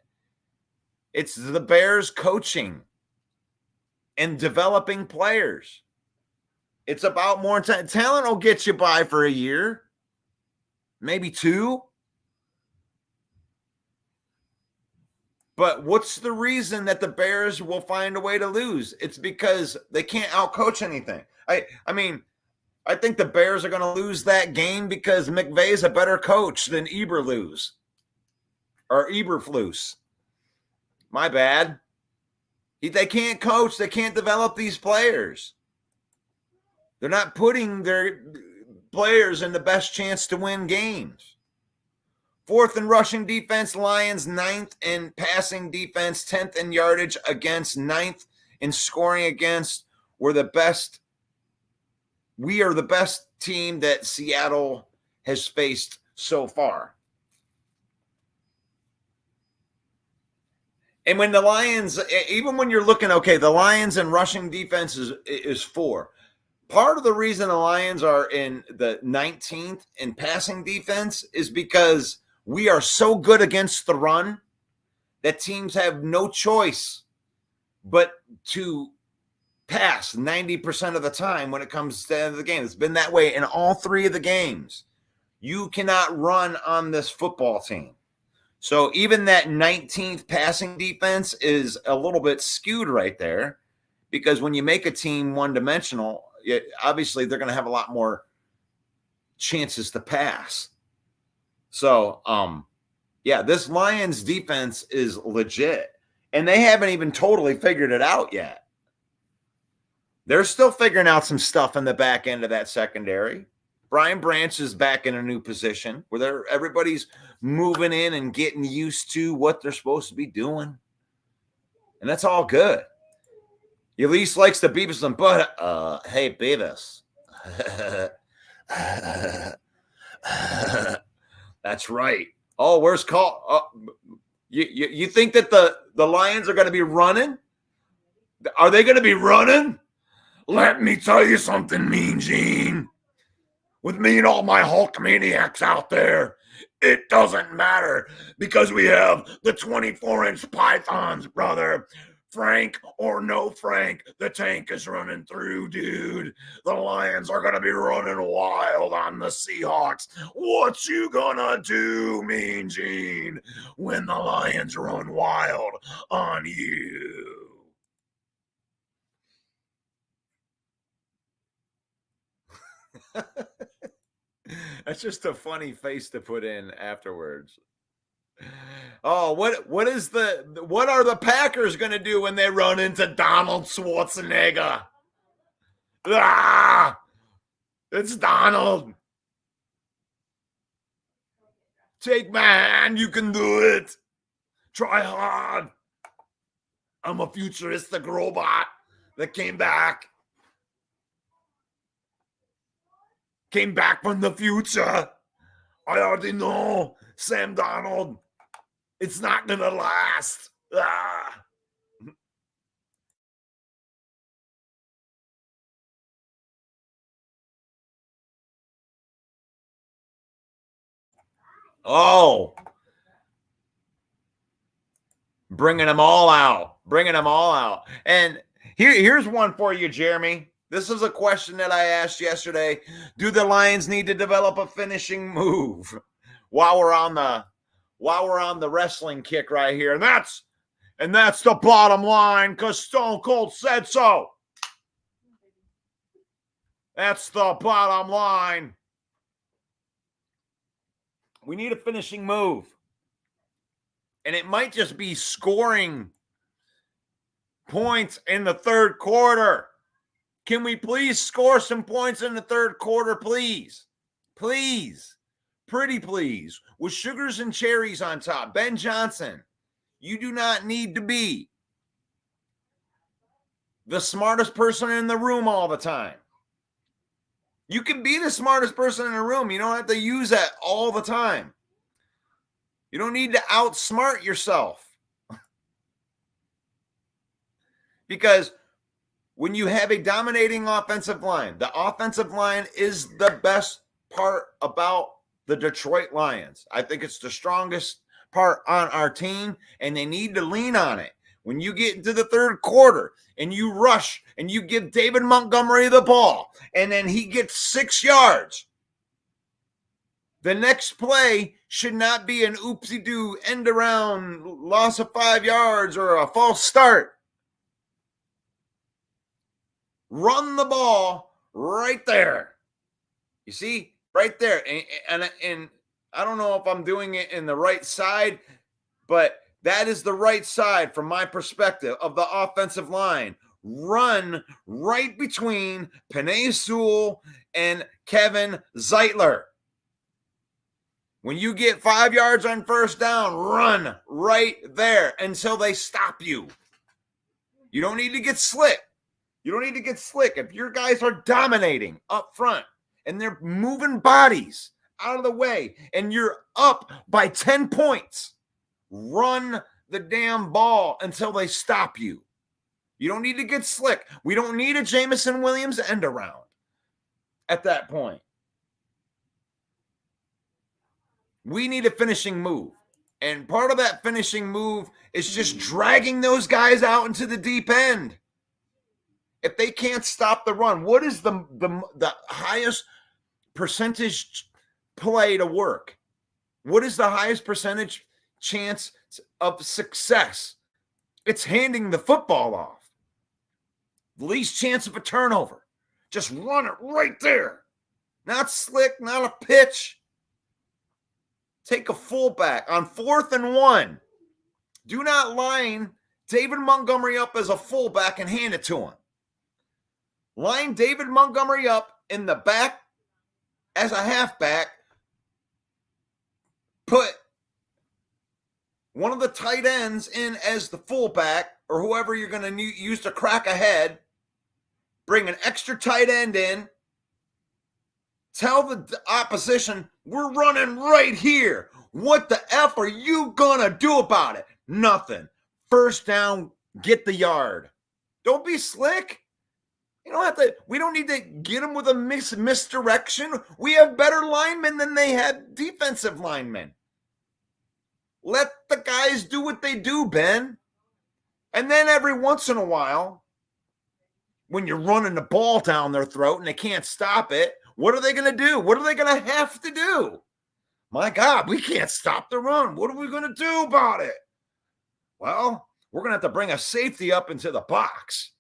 It's the Bears coaching and developing players. It's about more talent. Talent will get you by for a year, maybe 2. But what's the reason that the Bears will find a way to lose? It's because they can't outcoach anything. I think the Bears are going to lose that game because McVay's a better coach than Eberflus. My bad. They can't coach. They can't develop these players. They're not putting their players in the best chance to win games. 4th in rushing defense, Lions 9th in passing defense, 10th in yardage against, 9th in scoring against. We are the best team that Seattle has faced so far. And when the Lions, even when you're looking, okay, the Lions in rushing defense is 4. Part of the reason the Lions are in the 19th in passing defense is because we are so good against the run that teams have no choice but to pass 90% of the time when it comes to the end of the game. It's been that way in all 3 of the games. You cannot run on this football team. So even that 19th passing defense is a little bit skewed right there, because when you make a team one-dimensional, obviously they're going to have a lot more chances to pass. So, this Lions defense is legit, and they haven't even totally figured it out yet. They're still figuring out some stuff in the back end of that secondary. Brian Branch is back in a new position where everybody's moving in and getting used to what they're supposed to be doing. And that's all good. Elise likes to Beavis and Butt. Hey, Beavis. That's right. Oh, where's Call? You think that the Lions are going to be running? Are they going to be running? Let me tell you something, Mean Gene. With me and all my Hulk maniacs out there, it doesn't matter because we have the 24-inch pythons, brother. Frank or no Frank, the tank is running through, dude. The Lions are going to be running wild on the Seahawks. What you gonna do, Mean Gene, when the Lions run wild on you? That's just a funny face to put in afterwards. Oh, what are the Packers going to do when they run into Donald Schwarzenegger? Ah, it's Donald. Take my hand, you can do it. Try hard. I'm a futuristic robot that came back from the future. I already know, Sam Donald. It's not gonna last. Ah. Oh, bringing them all out. And here's one for you, Jeremy. This is a question that I asked yesterday. Do the Lions need to develop a finishing move while we're on the wrestling kick right here? And that's the bottom line, because Stone Cold said so. That's the bottom line. We need a finishing move. And it might just be scoring points in the third quarter. Can we please score some points in the third quarter, please? Please. Pretty please. With sugars and cherries on top. Ben Johnson, you do not need to be the smartest person in the room all the time. You can be the smartest person in the room. You don't have to use that all the time. You don't need to outsmart yourself. Because when you have a dominating offensive line, the offensive line is the best part about the Detroit Lions. I think it's the strongest part on our team, and they need to lean on it. When you get into the third quarter and you rush and you give David Montgomery the ball and then he gets 6 yards, the next play should not be an oopsie-doo end around loss of 5 yards or a false start. Run the ball right there. You see? Right there. And I don't know if I'm doing it in the right side, but that is the right side from my perspective of the offensive line. Run right between Penei Sewell and Kevin Zeitler. When you get 5 yards on first down, run right there until they stop you. You don't need to get slick. If your guys are dominating up front and they're moving bodies out of the way and you're up by 10 points, run the damn ball until they stop you. You don't need to get slick. We don't need a Jameson Williams end around at that point. We need a finishing move. And part of that finishing move is just dragging those guys out into the deep end. If they can't stop the run, what is the highest percentage play to work? What is the highest percentage chance of success? It's handing the football off. The least chance of a turnover. Just run it right there. Not slick, not a pitch. Take a fullback on 4th and 1. Do not line David Montgomery up as a fullback and hand it to him. Line David Montgomery up in the back as a halfback. Put one of the tight ends in as the fullback or whoever you're going to use to crack ahead, bring an extra tight end in, tell the opposition, we're running right here. What the F are you going to do about it? Nothing. First down, get the yard. Don't be slick. You don't have to, we don't need to get them with a misdirection. We have better linemen than they had defensive linemen. Let the guys do what they do, Ben. And then every once in a while, when you're running the ball down their throat and they can't stop it, what are they going to do? What are they going to have to do? My God, we can't stop the run. What are we going to do about it? Well, we're going to have to bring a safety up into the box.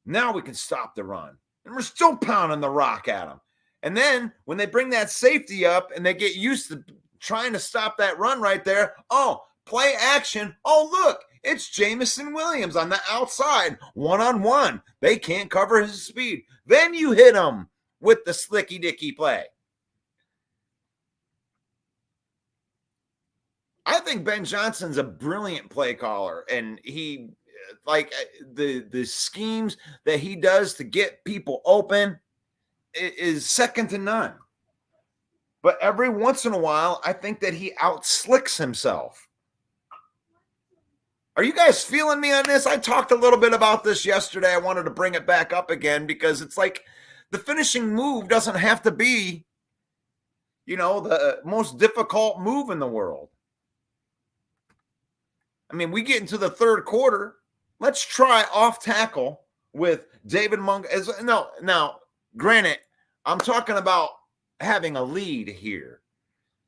Now we can stop the run. And we're still pounding the rock at them. And then when they bring that safety up and they get used to trying to stop that run right there, oh, play action. Oh, look, it's Jamison Williams on the outside, one-on-one. They can't cover his speed. Then you hit him with the slicky-dicky play. I think Ben Johnson's a brilliant play caller, and he, like, the schemes that he does to get people open is second to none. But every once in a while, I think that he outslicks himself. Are you guys feeling me on this? I talked a little bit about this yesterday. I wanted to bring it back up again because it's like the finishing move doesn't have to be, you know, the most difficult move in the world. I mean, we get into the third quarter. Let's try off tackle with David Monk. Now, granted, I'm talking about having a lead here.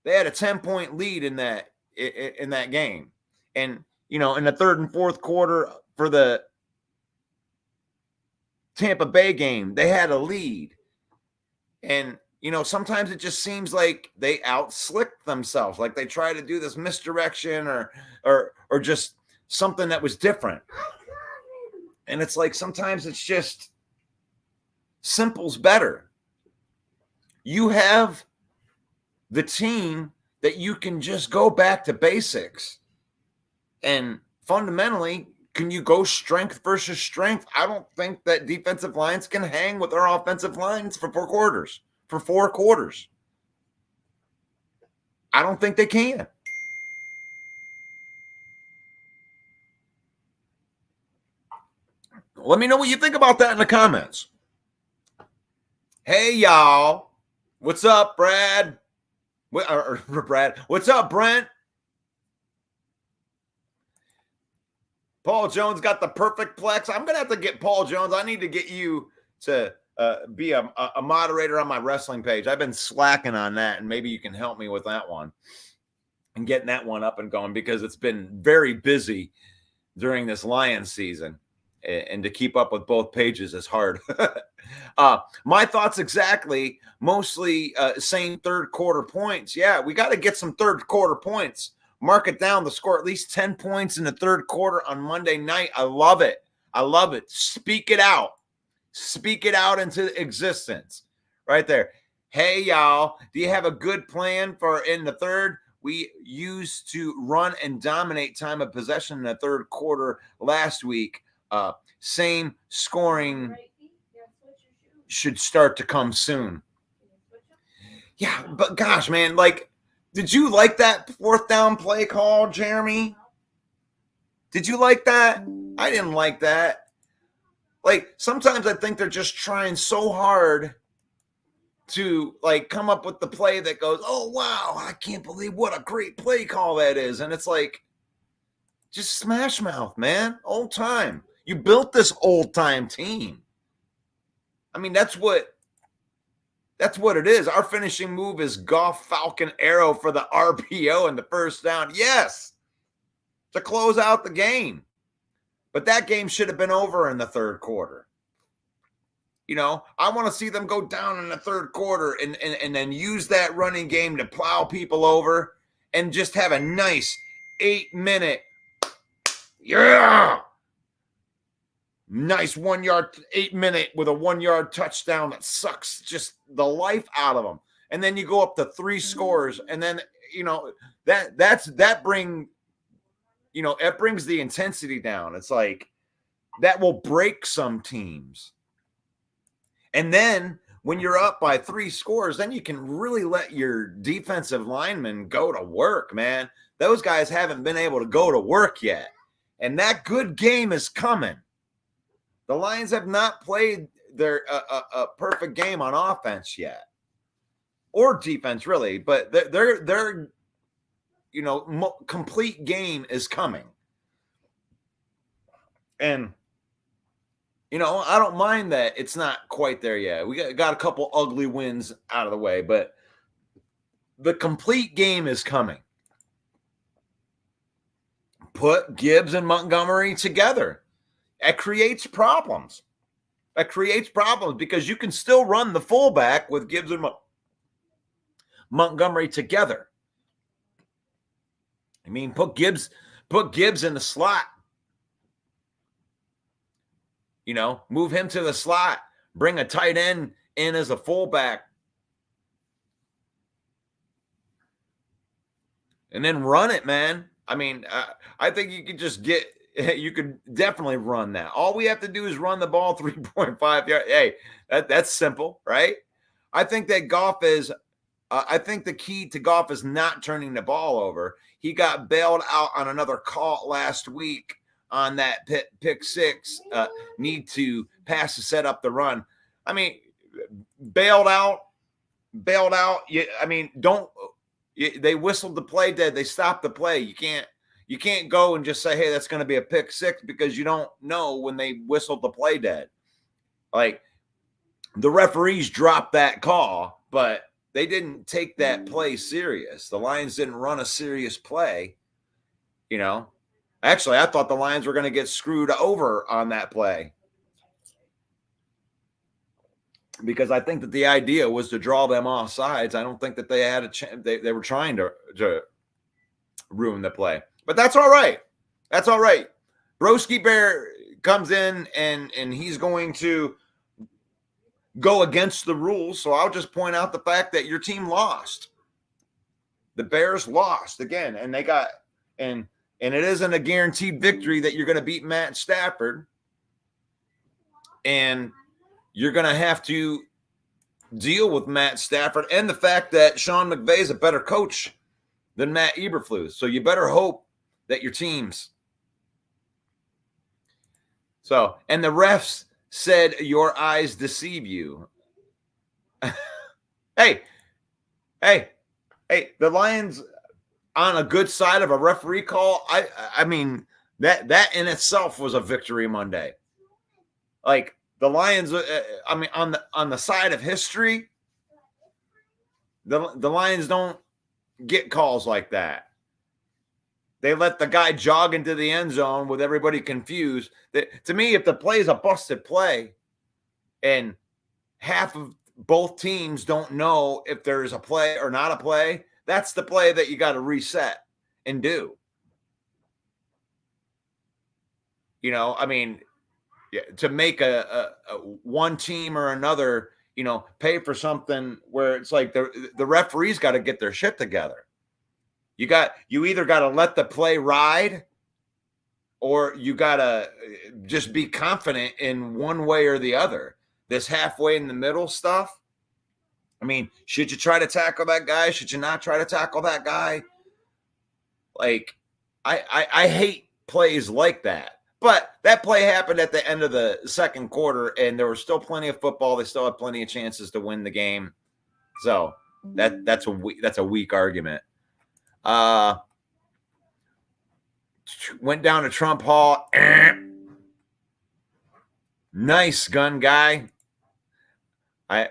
They had a 10-point lead in that game. And, you know, in the third and fourth quarter for the Tampa Bay game, they had a lead. And, you know, sometimes it just seems like they outslick themselves, like they try to do this misdirection or just something that was different. And it's like sometimes it's just simple's better. You have the team that you can just go back to basics. And fundamentally, can you go strength versus strength? I don't think that defensive lines can hang with our offensive lines for 4 quarters. For 4 quarters. I don't think they can. Let me know what you think about that in the comments. Hey, y'all. What's up, Brad? Brad. What's up, Brent? Paul Jones got the perfect plex. I'm going to have to get Paul Jones. I need to get you to be a moderator on my wrestling page. I've been slacking on that, and maybe you can help me with that one and getting that one up and going because it's been very busy during this Lions season, and to keep up with both pages is hard. My thoughts exactly, mostly saying third quarter points. Yeah, we got to get some third quarter points. Mark it down to score at least 10 points in the third quarter on Monday night. I love it. I love it. Speak it out. Speak it out into existence right there. Hey, y'all, do you have a good plan for in the third? We used to run and dominate time of possession in the third quarter last week. Same scoring should start to come soon. Yeah, but gosh, man, like, did you like that fourth down play call, Jeremy? Did you like that? I didn't like that. Like, sometimes I think they're just trying so hard to, like, come up with the play that goes, oh, wow, I can't believe what a great play call that is. And it's like, just smash mouth, man. Old time. You built this old time team. I mean, that's what it is. Our finishing move is Goff Falcon Arrow for the RPO and the first down. Yes, to close out the game. But that game should have been over in the third quarter. You know, I want to see them go down in the third quarter and then use that running game to plow people over and just have a nice 8-minute, nice 1 yard, 8-minute with a 1 yard touchdown that sucks just the life out of them. And then you go up to 3 scores, and then, you know, that bring, it brings the intensity down. It's like that will break some teams. And then when you're up by 3 scores, then you can really let your defensive linemen go to work, man. Those guys haven't been able to go to work yet. And that good game is coming. The Lions have not played their a perfect game on offense yet, or defense really, but their complete game is coming. And I don't mind that it's not quite there yet. We got a couple ugly wins out of the way, but the complete game is coming. Put Gibbs and Montgomery together. That creates problems. Because you can still run the fullback with Gibbs and Montgomery together. I mean, put Gibbs in the slot. Move him to the slot. Bring a tight end in as a fullback. And then run it, man. I mean, I think you could definitely run that. All we have to do is run the ball 3.5 yards. Hey, that's simple, right? I think that Goff is I think the key to Goff is not turning the ball over. He got bailed out on another call last week on that pick six, need to pass to set up the run. I mean, bailed out. They whistled the play dead. They stopped the play. You can't go and just say, hey, that's going to be a pick six, because you don't know when they whistled the play dead. Like, the referees dropped that call, but they didn't take that play serious. The Lions didn't run a serious play. Actually, I thought the Lions were going to get screwed over on that play, because I think that the idea was to draw them off sides. I don't think that they had a chance. They were trying to ruin the play, but that's all right. That's all right. Broski Bear comes in and he's going to go against the rules. So I'll just point out the fact that your team lost. The Bears lost again, and they got and it isn't a guaranteed victory that you're going to beat Matt Stafford, and you're going to have to deal with Matt Stafford and the fact that Sean McVay is a better coach than Matt Eberflus. So you better hope that your teams. So, and the refs said your eyes deceive you. Hey, the Lions on a good side of a referee call. I mean, that in itself was a victory Monday. Like, the Lions, on the side of history, the Lions don't get calls like that. They let the guy jog into the end zone with everybody confused. To me, if the play is a busted play and half of both teams don't know if there's a play or not a play, that's the play that you got to reset and do. To make a one team or another, pay for something where it's like the referees got to get their shit together. You either got to let the play ride, or you got to just be confident in one way or the other. This halfway in the middle stuff. I mean, should you try to tackle that guy? Should you not try to tackle that guy? Like, I hate plays like that. But that play happened at the end of the second quarter, and there was still plenty of football. They still had plenty of chances to win the game. So that's a weak argument. Went down to Trump Hall. Nice gun guy. I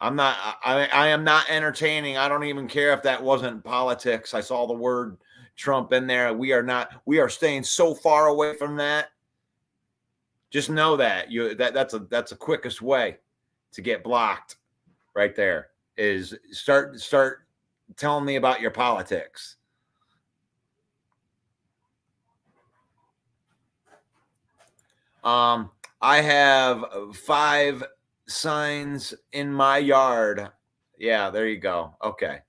am not entertaining. I don't even care if that wasn't politics. I saw the word Trump in there. We are staying so far away from that. Just know that that's the quickest way to get blocked right there, is start telling me about your politics. I have 5 signs in my yard. Yeah, there you go. Okay.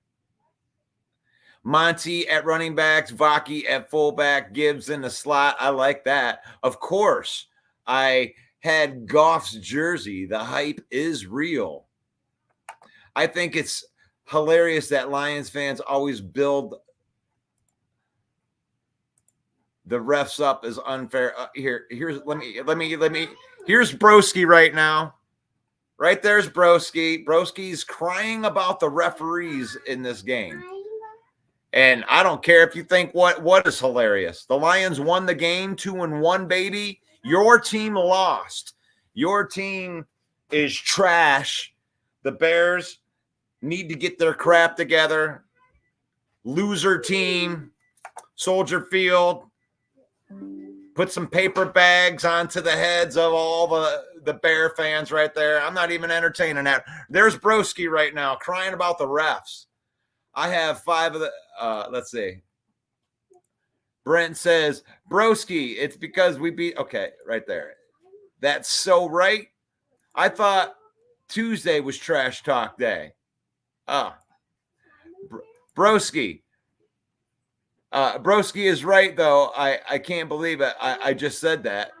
Monty at running backs, Vaki at fullback, Gibbs in the slot. I like that. Of course, I had Goff's jersey. The hype is real. I think it's hilarious that Lions fans always build the refs up as unfair. Here's Broski right now. Right there's Broski. Broski's crying about the referees in this game. And I don't care if you think what is hilarious. The Lions won the game 2-1, baby. Your team lost. Your team is trash. The Bears need to get their crap together. Loser team. Soldier Field. Put some paper bags onto the heads of all the Bear fans right there. I'm not even entertaining that. There's Broski right now crying about the refs. I have 5 of the let's see. Brent says, Broski, it's because we beat. Okay, right there. That's so right. I thought Tuesday was trash talk day. Broski. Broski is right, though. I can't believe it. I just said that.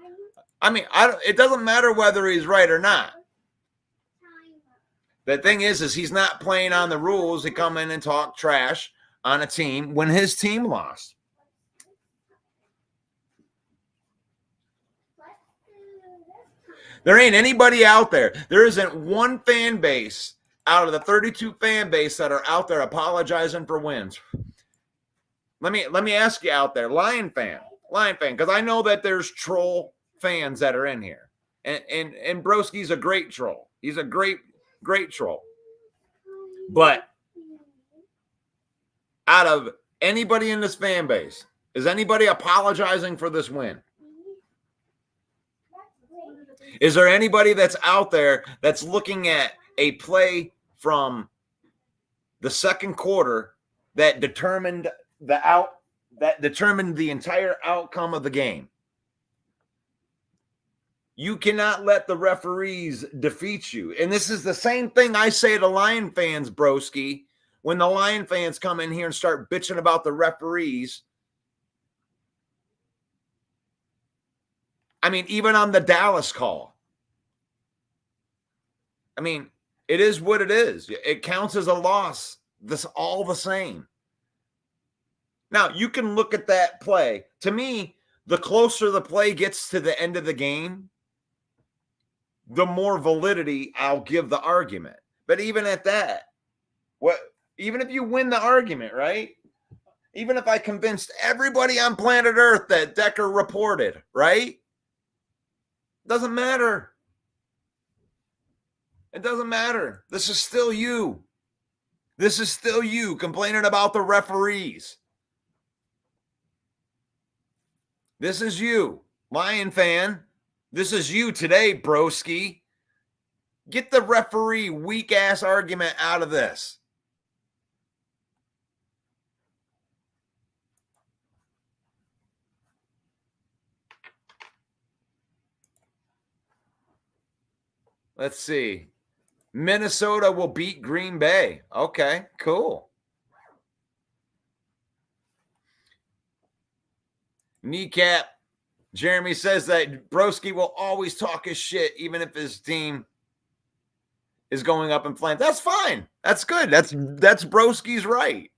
I mean, it doesn't matter whether he's right or not. The thing is he's not playing on the rules. He come in and talk trash on a team when his team lost. There ain't anybody out there. There isn't one fan base out of the 32 fan base that are out there apologizing for wins. Let me ask you out there, Lion fan, because I know that there's troll fans that are in here, and Broski's a great troll. He's a great troll. But out of anybody in this fan base, is anybody apologizing for this win? Is there anybody that's out there that's looking at a play from the second quarter that determined the entire outcome of the game? You cannot let the referees defeat you. And this is the same thing I say to Lion fans, Broski. When the Lion fans come in here and start bitching about the referees, I mean, even on the Dallas call, I mean, it is what it is. It counts as a loss. This all the same. Now, you can look at that play. To me, the closer the play gets to the end of the game, the more validity I'll give the argument. But even at that, even if you win the argument, right? Even if I convinced everybody on planet Earth that Decker reported, right? Doesn't matter. It doesn't matter. This is still you. This is still you complaining about the referees. This is you, Lion fan. This is you today, Broski. Get the referee weak-ass argument out of this. Let's see. Minnesota will beat Green Bay. Okay, cool. Kneecap. Jeremy says that Broski will always talk his shit even if his team is going up in flames. That's fine. That's good. That's Broski's right.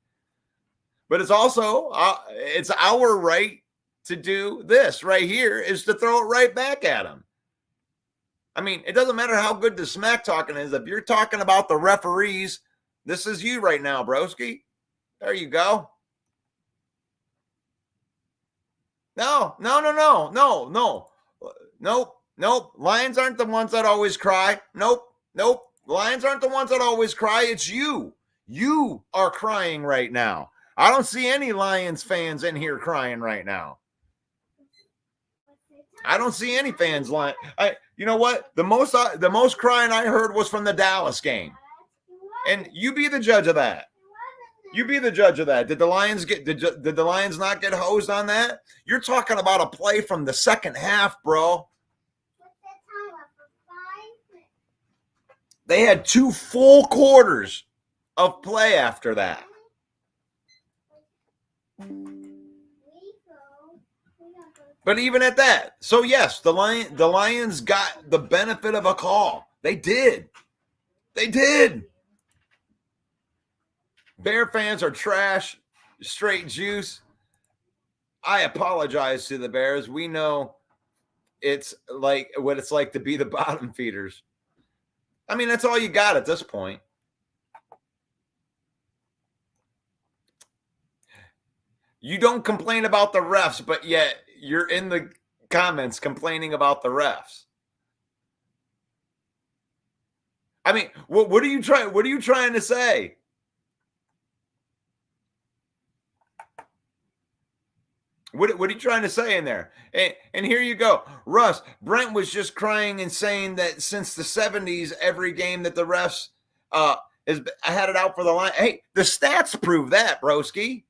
But it's also it's our right to do this right here is to throw it right back at him. I mean, it doesn't matter how good the smack talking is. If you're talking about the referees, this is you right now, Broski. There you go. No. Nope. Lions aren't the ones that always cry. Nope. Lions aren't the ones that always cry. It's you. You are crying right now. I don't see any Lions fans in here crying right now. I don't see any fans lying. You know what? The most crying I heard was from the Dallas game. And you be the judge of that. You be the judge of that. Did the Lions not get hosed on that? You're talking about a play from the second half, bro. They had 2 full quarters of play after that. But even at that, so yes, the Lions got the benefit of a call. They did. They did. Bear fans are trash, straight juice. I apologize to the Bears. We know it's like what it's like to be the bottom feeders. I mean, that's all you got at this point. You don't complain about the refs, but yet you're in the comments complaining about the refs. I mean, what are you trying? What are you trying to say? What are you trying to say in there? And here you go. Russ, Brent was just crying and saying that since the 70s, every game that the refs is had it out for the line. Hey, the stats prove that, broski.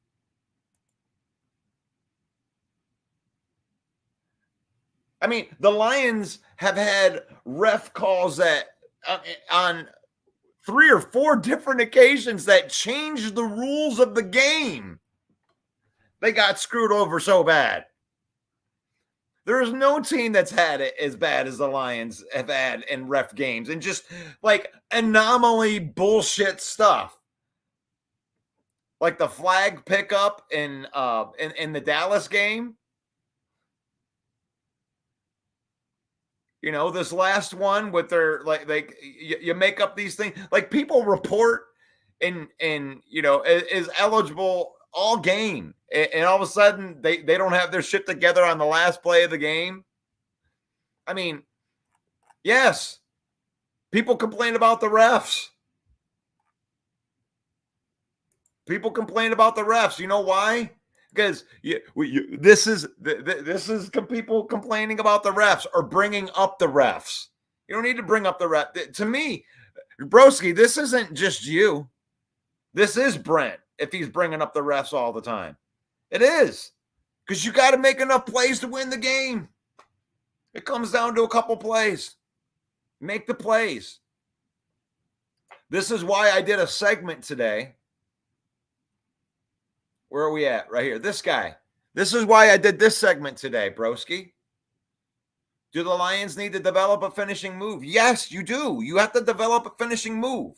I mean, the Lions have had ref calls that on 3 or 4 different occasions that changed the rules of the game. They got screwed over so bad. There is no team that's had it as bad as the Lions have had in ref games and just like anomaly bullshit stuff. Like the flag pickup in the Dallas game. You know, this last one with their like you make up these things. Like people report and you know is eligible all game, and all of a sudden they don't have their shit together on the last play of the game. I mean, yes, people complain about the refs. People complain about the refs. You know why? Because this is people complaining about the refs or bringing up the refs. You don't need to bring up the ref. To me, broski, this isn't just you. This is Brent if he's bringing up the refs all the time. It is. Because you got to make enough plays to win the game. It comes down to a couple plays. Make the plays. This is why I did a segment today. Where are we at? Right here. This guy. This is why I did this segment today, broski. Do the Lions need to develop a finishing move? Yes, you do. You have to develop a finishing move.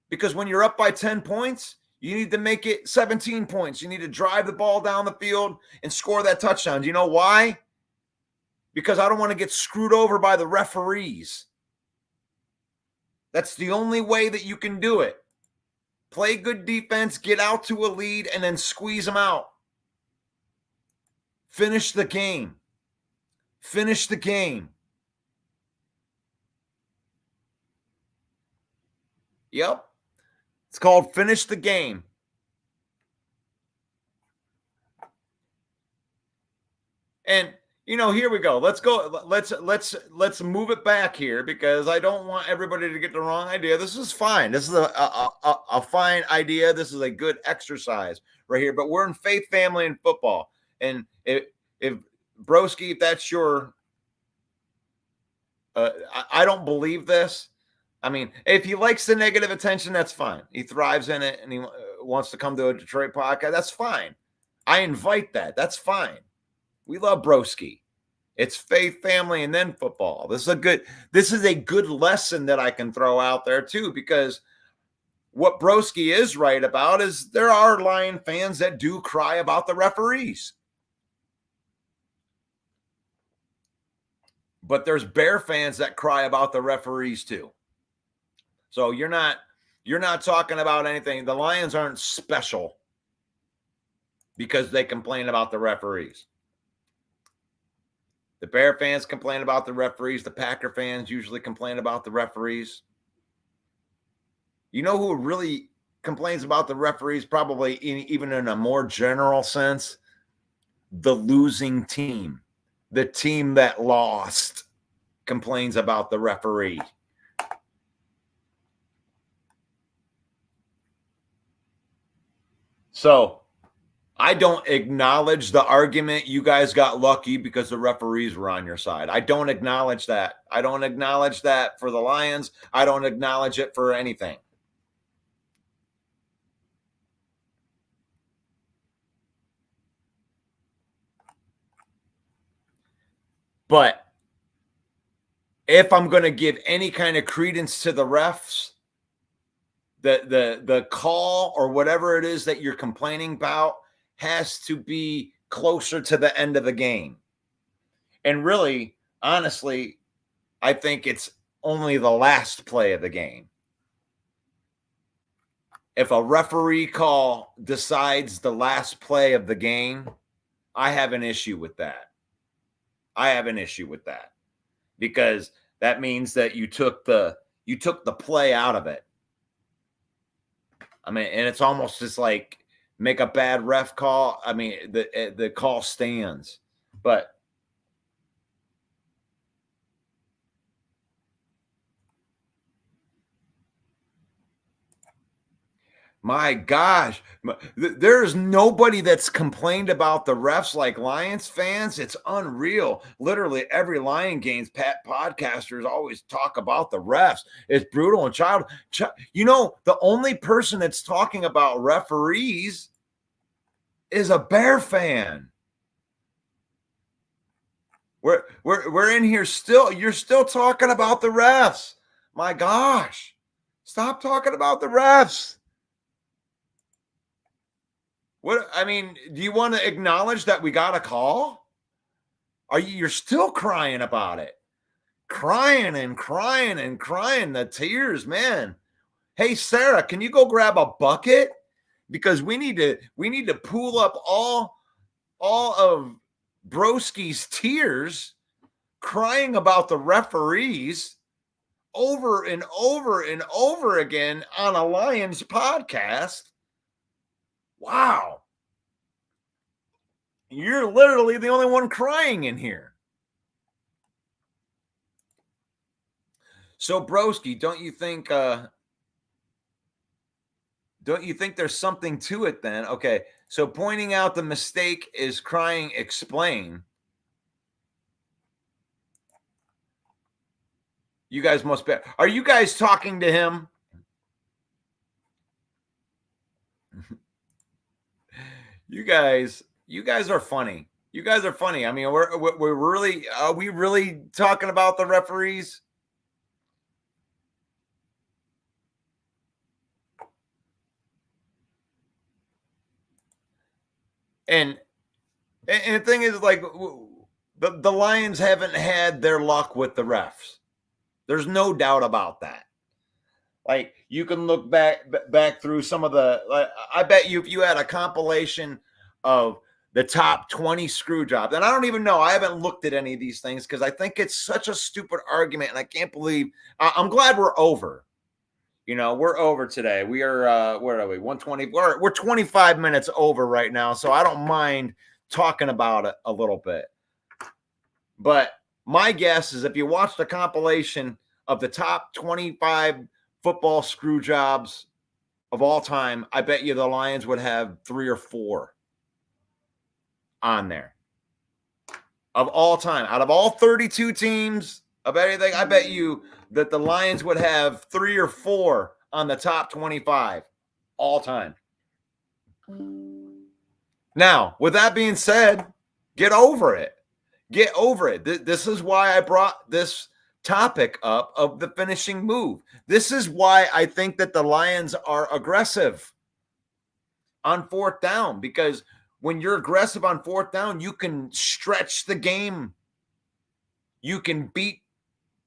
Because when you're up by 10 points, you need to make it 17 points. You need to drive the ball down the field and score that touchdown. Do you know why? Because I don't want to get screwed over by the referees. That's the only way that you can do it. Play good defense, get out to a lead, and then squeeze them out. Finish the game. Finish the game. Yep. It's called finish the game. And you know, here we go. Let's go. Let's move it back here because I don't want everybody to get the wrong idea. This is fine. This is a fine idea. This is a good exercise right here. But we're in faith, family, and football. And if broski, if that's your, I don't believe this. I mean, if he likes the negative attention, that's fine. He thrives in it, and he wants to come to a Detroit podcast. That's fine. I invite that. That's fine. We love broski. It's faith, family, and then football. This is a good lesson that I can throw out there too, because what broski is right about is there are Lion fans that do cry about the referees. But there's Bear fans that cry about the referees too. So you're not talking about anything. The Lions aren't special because they complain about the referees. The Bear fans complain about the referees. The Packer fans usually complain about the referees. You know who really complains about the referees, probably even in a more general sense? The losing team. The team that lost complains about the referee. So I don't acknowledge the argument you guys got lucky because the referees were on your side. I don't acknowledge that. I don't acknowledge that for the Lions. I don't acknowledge it for anything. But if I'm going to give any kind of credence to the refs, the call or whatever it is that you're complaining about has to be closer to the end of the game. And really, honestly, I think it's only the last play of the game. If a referee call decides the last play of the game, I have an issue with that. Because that means that you took the play out of it. I mean, and it's almost just like make a bad ref call. I mean, the call stands. But my gosh, there's nobody that's complained about the refs like Lions fans. It's unreal. Literally every Lion games podcasters always talk about the refs. It's brutal and child. You know, the only person that's talking about referees is a Bear fan. We're in here still. You're still talking about the refs. My gosh, stop talking about the refs. What, I mean, do you want to acknowledge that we got a call? You're still crying about it? Crying and crying and crying, the tears, man. Hey, Sarah, can you go grab a bucket? Because we need to pool up all of Broski's tears crying about the referees over and over and over again on a Lions podcast. Wow. You're literally the only one crying in here. So, Broski, don't you think there's something to it then? Okay, so pointing out the mistake is crying explain. You guys must be. Are you guys talking to him? You guys are funny. You guys are funny. I mean, we're really, are we really talking about the referees? And the thing is, like, the Lions haven't had their luck with the refs. There's no doubt about that. Like, you can look back through some of the, I bet you if you had a compilation of the top 20 screw jobs, and I don't even know, I haven't looked at any of these things because I think it's such a stupid argument, and I can't believe, I'm glad we're over. You know, we're over today. We are, where are we? 120. We're 25 minutes over right now, so I don't mind talking about it a little bit. But my guess is if you watch the compilation of the top 25 football screw jobs of all time, I bet you the Lions would have 3 or 4 on there of all time. Out of all 32 teams of anything, I bet you that the Lions would have 3 or 4 on the top 25 all time. Now, with that being said, get over it. Get over it. This is why I brought this topic up of the finishing move. This is why I think that the Lions are aggressive on 4th down, because when you're aggressive on 4th down, you can stretch the game. You can beat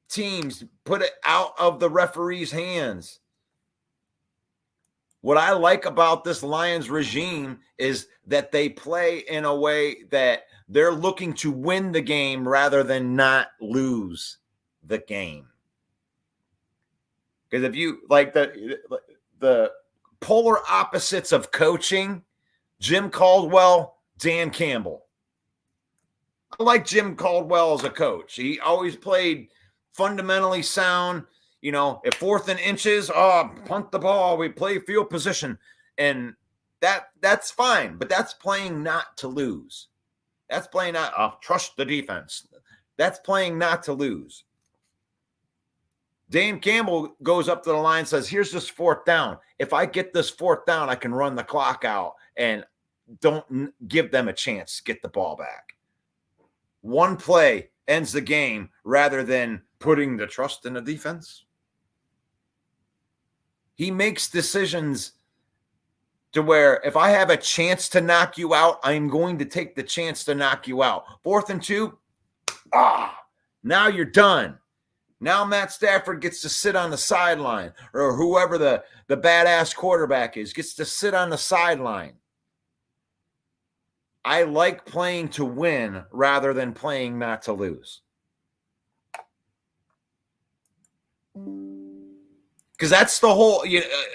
teams, put it out of the referee's hands. What I like about this Lions regime is that they play in a way that they're looking to win the game rather than not lose the game. Because if you like the polar opposites of coaching, Jim Caldwell, Dan Campbell. I like Jim Caldwell as a coach. He always played fundamentally sound. You know, if 4th and inches, punt the ball, we play field position. And that's fine, but that's playing not to lose. That's playing not, trust the defense. That's playing not to lose. Dan Campbell goes up to the line and says, here's this 4th down. If I get this 4th down, I can run the clock out and don't give them a chance to get the ball back. One play, ends the game rather than putting the trust in the defense. He makes decisions to where if I have a chance to knock you out, I'm going to take the chance to knock you out. 4th and 2, now you're done. Now Matt Stafford gets to sit on the sideline, or whoever the badass quarterback is gets to sit on the sideline. I like playing to win rather than playing not to lose. Because that's the whole,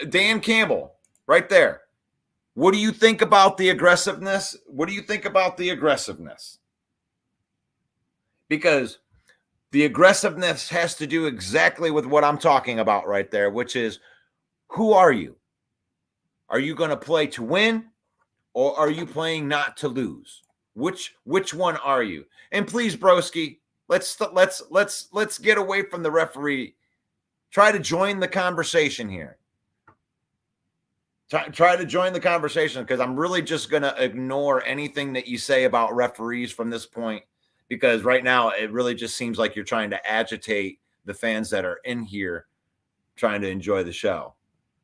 Dan Campbell right there. What do you think about the aggressiveness? What do you think about the aggressiveness? Because the aggressiveness has to do exactly with what I'm talking about right there, which is, who are you? Are you going to play to win, or are you playing not to lose? Which one are you? And please, broski, let's get away from the referee. Try to join the conversation here. Try to join the conversation, because I'm really just going to ignore anything that you say about referees from this point, because right now it really just seems like you're trying to agitate the fans that are in here trying to enjoy the show.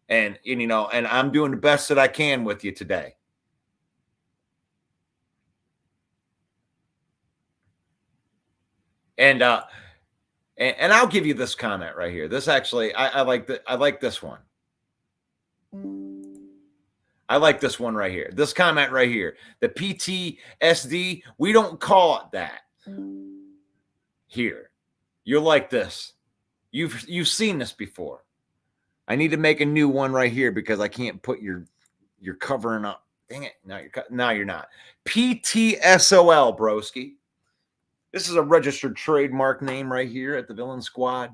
And I'm doing the best that I can with you today. And I'll give you this comment right here. This actually, I like this one. I like this one right here. This comment right here. The PTSD, we don't call it that here. You're like this. You've seen this before. I need to make a new one right here because I can't put you're covering up. Dang it. Now you're not. PTSOL, broski. This is a registered trademark name right here at the Villain Squad.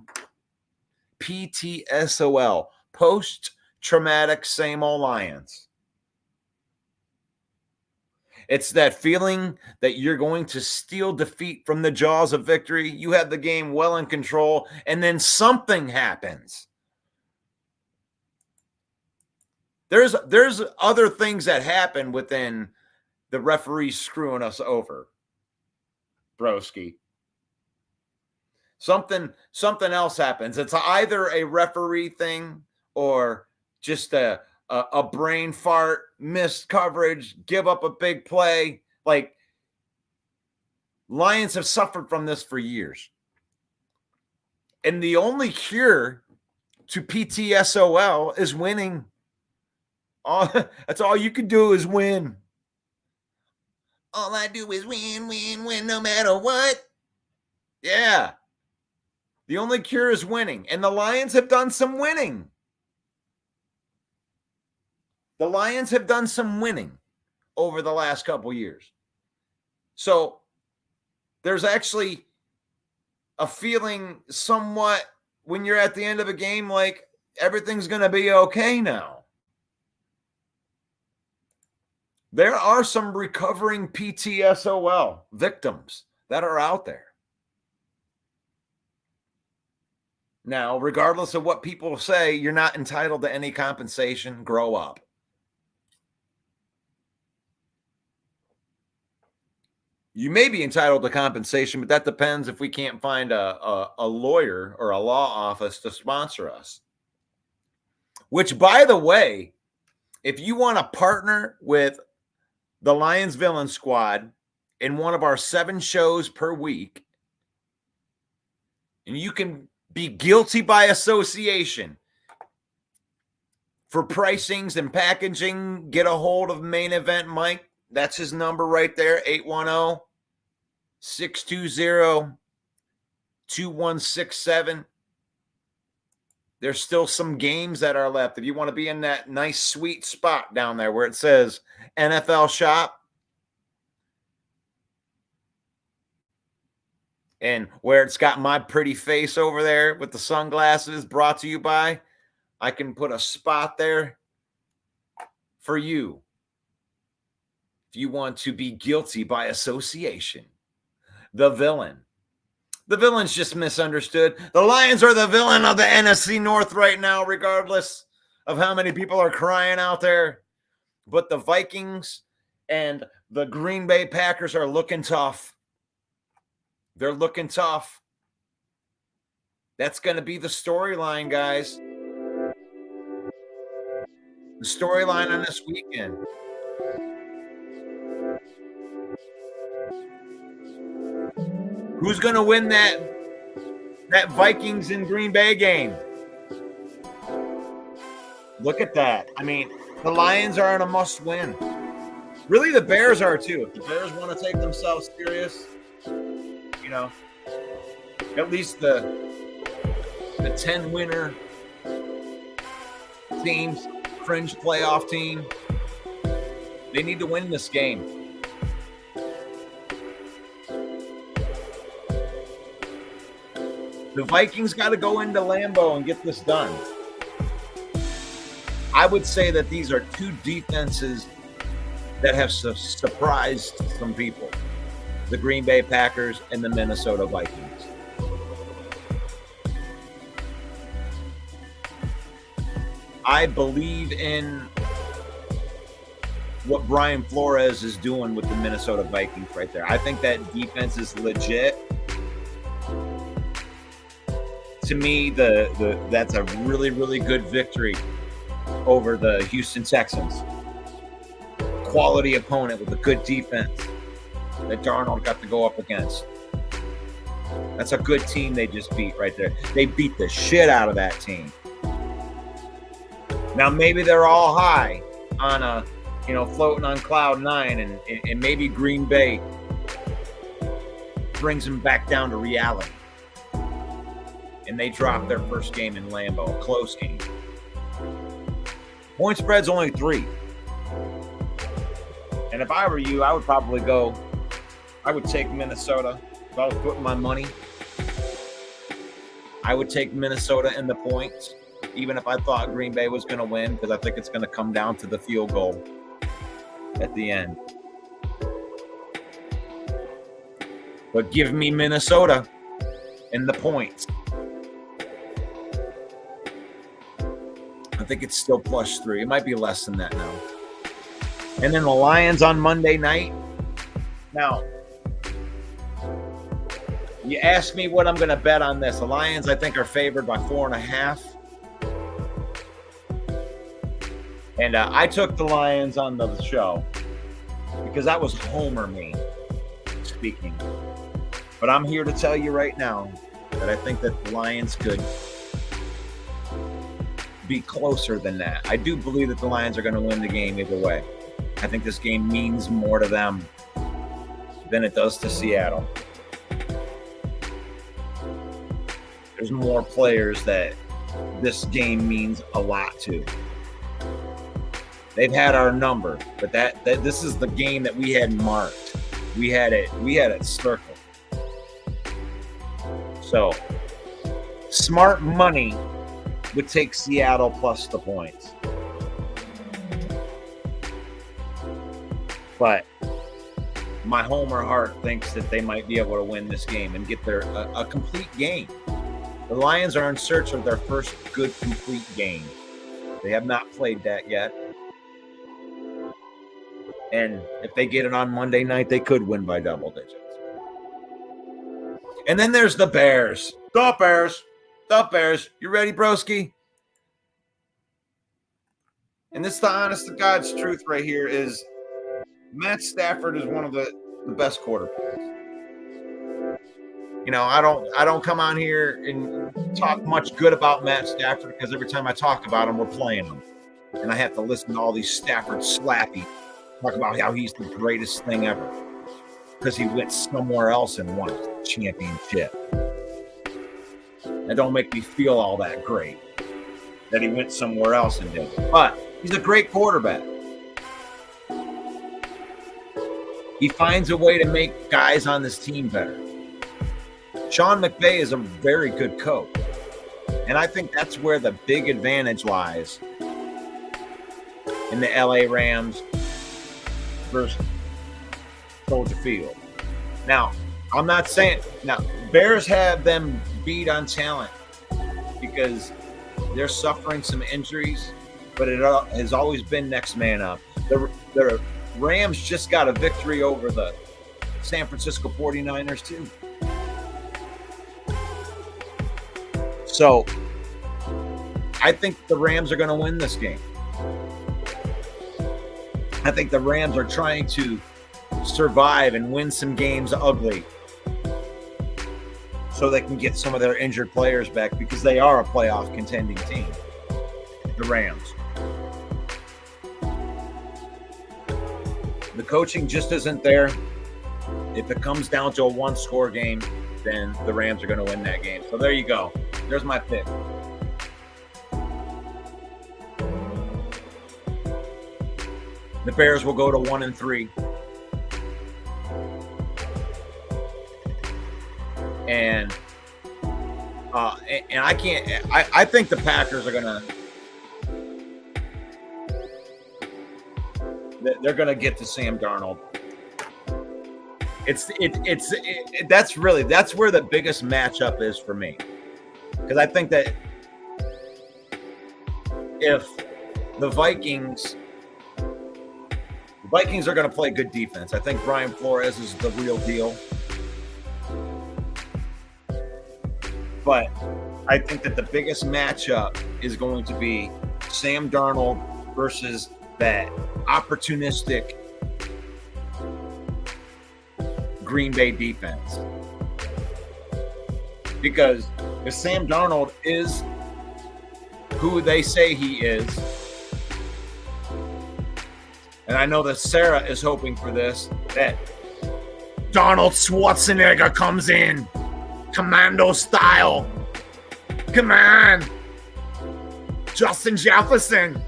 PTSOL. Post-traumatic same old Lions. It's that feeling that you're going to steal defeat from the jaws of victory. You have the game well in control, and then something happens. There's other things that happen within the referee screwing us over, broski. Something else happens. It's either a referee thing or just a brain fart, missed coverage, give up a big play. Like, Lions have suffered from this for years. And the only cure to PTSOL is winning. That's all you can do is win. All I do is win, no matter what. Yeah. The only cure is winning. And the Lions have done some winning. The Lions have done some winning over the last couple years. So there's actually a feeling somewhat when you're at the end of a game like everything's going to be okay now. There are some recovering PTSOL victims that are out there. Now, regardless of what people say, you're not entitled to any compensation. Grow up. You may be entitled to compensation, but that depends if we can't find a lawyer or a law office to sponsor us. Which, by the way, if you want to partner with the Lions Villain Squad in one of our 7 shows per week, and you can be guilty by association for pricings and packaging, get a hold of Main Event Mike. That's his number right there, 810-620-2167. There's still some games that are left. If you want to be in that nice, sweet spot down there where it says NFL Shop, and where it's got my pretty face over there with the sunglasses, brought to you by, I can put a spot there for you if you want to be guilty by association. The villain. The villain's just misunderstood. The Lions are the villain of the NFC North right now, regardless of how many people are crying out there. But the Vikings and the Green Bay Packers are looking tough. They're looking tough. That's going to be the storyline, guys. The storyline on this weekend. Who's going to win that Vikings and Green Bay game? Look at that. I mean, the Lions are in a must-win. Really, the Bears are too. If the Bears want to take themselves serious, you know, at least the 10-winner teams, fringe playoff team, they need to win this game. The Vikings got to go into Lambeau and get this done. I would say that these are two defenses that have surprised some people. The Green Bay Packers and the Minnesota Vikings. I believe in what Brian Flores is doing with the Minnesota Vikings right there. I think that defense is legit. To me, that's a really, really good victory over the Houston Texans. Quality opponent with a good defense that Darnold got to go up against. That's a good team they just beat right there. They beat the shit out of that team. Now maybe they're all high on floating on cloud 9, and maybe Green Bay brings them back down to reality. And they drop their first game in Lambeau, a close game. Point spread's only 3. And if I were you, I would probably I would take Minnesota. If I was putting my money, I would take Minnesota in the points, even if I thought Green Bay was going to win, because I think it's going to come down to the field goal at the end. But give me Minnesota in the points. I think it's still +3. It might be less than that now. And then the Lions on Monday night. Now, you ask me what I'm going to bet on this. The Lions, I think, are favored by 4.5. And I took the Lions on the show because that was Homer me speaking. But I'm here to tell you right now that I think that the Lions could be closer than that. I do believe that the Lions are going to win the game either way. I think this game means more to them than it does to Seattle. There's more players that this game means a lot to. They've had our number, but that this is the game that we had marked. We had it circled. So, smart money would take Seattle plus the points. But my Homer heart thinks that they might be able to win this game and get a complete game. The Lions are in search of their first good complete game. They have not played that yet. And if they get it on Monday night, they could win by double digits. And then there's the Bears. The Bears. You ready, broski? And this, the honest to God's truth right here, is Matt Stafford is one of the best quarterbacks. You know, I don't come on here and talk much good about Matt Stafford because every time I talk about him, we're playing him. And I have to listen to all these Stafford slappy talk about how he's the greatest thing ever because he went somewhere else and won a championship. That don't make me feel all that great that he went somewhere else and did it. But he's a great quarterback. He finds a way to make guys on this team better. Sean McVay is a very good coach. And I think that's where the big advantage lies in the LA Rams versus Soldier Field. Now, I'm not saying Bears have them beat on talent because they're suffering some injuries, but it has always been next man up. The Rams just got a victory over the San Francisco 49ers too. So I think the Rams are going to win this game. I think the Rams are trying to survive and win some games ugly so they can get some of their injured players back, because they are a playoff contending team, the Rams. The coaching just isn't there. If it comes down to a one-score game, then the Rams are going to win that game. So there you go. There's my pick. The Bears will go to 1-3. And I can't. I think the Packers are gonna. They're gonna get to Sam Darnold. That's where the biggest matchup is for me, because I think that if the Vikings are going to play good defense. I think Brian Flores is the real deal. But I think that the biggest matchup is going to be Sam Darnold versus that opportunistic Green Bay defense. Because if Sam Darnold is who they say he is, and I know that Sarah is hoping for this, that Donald Schwarzenegger comes in, commando style. Come on. Justin Jefferson.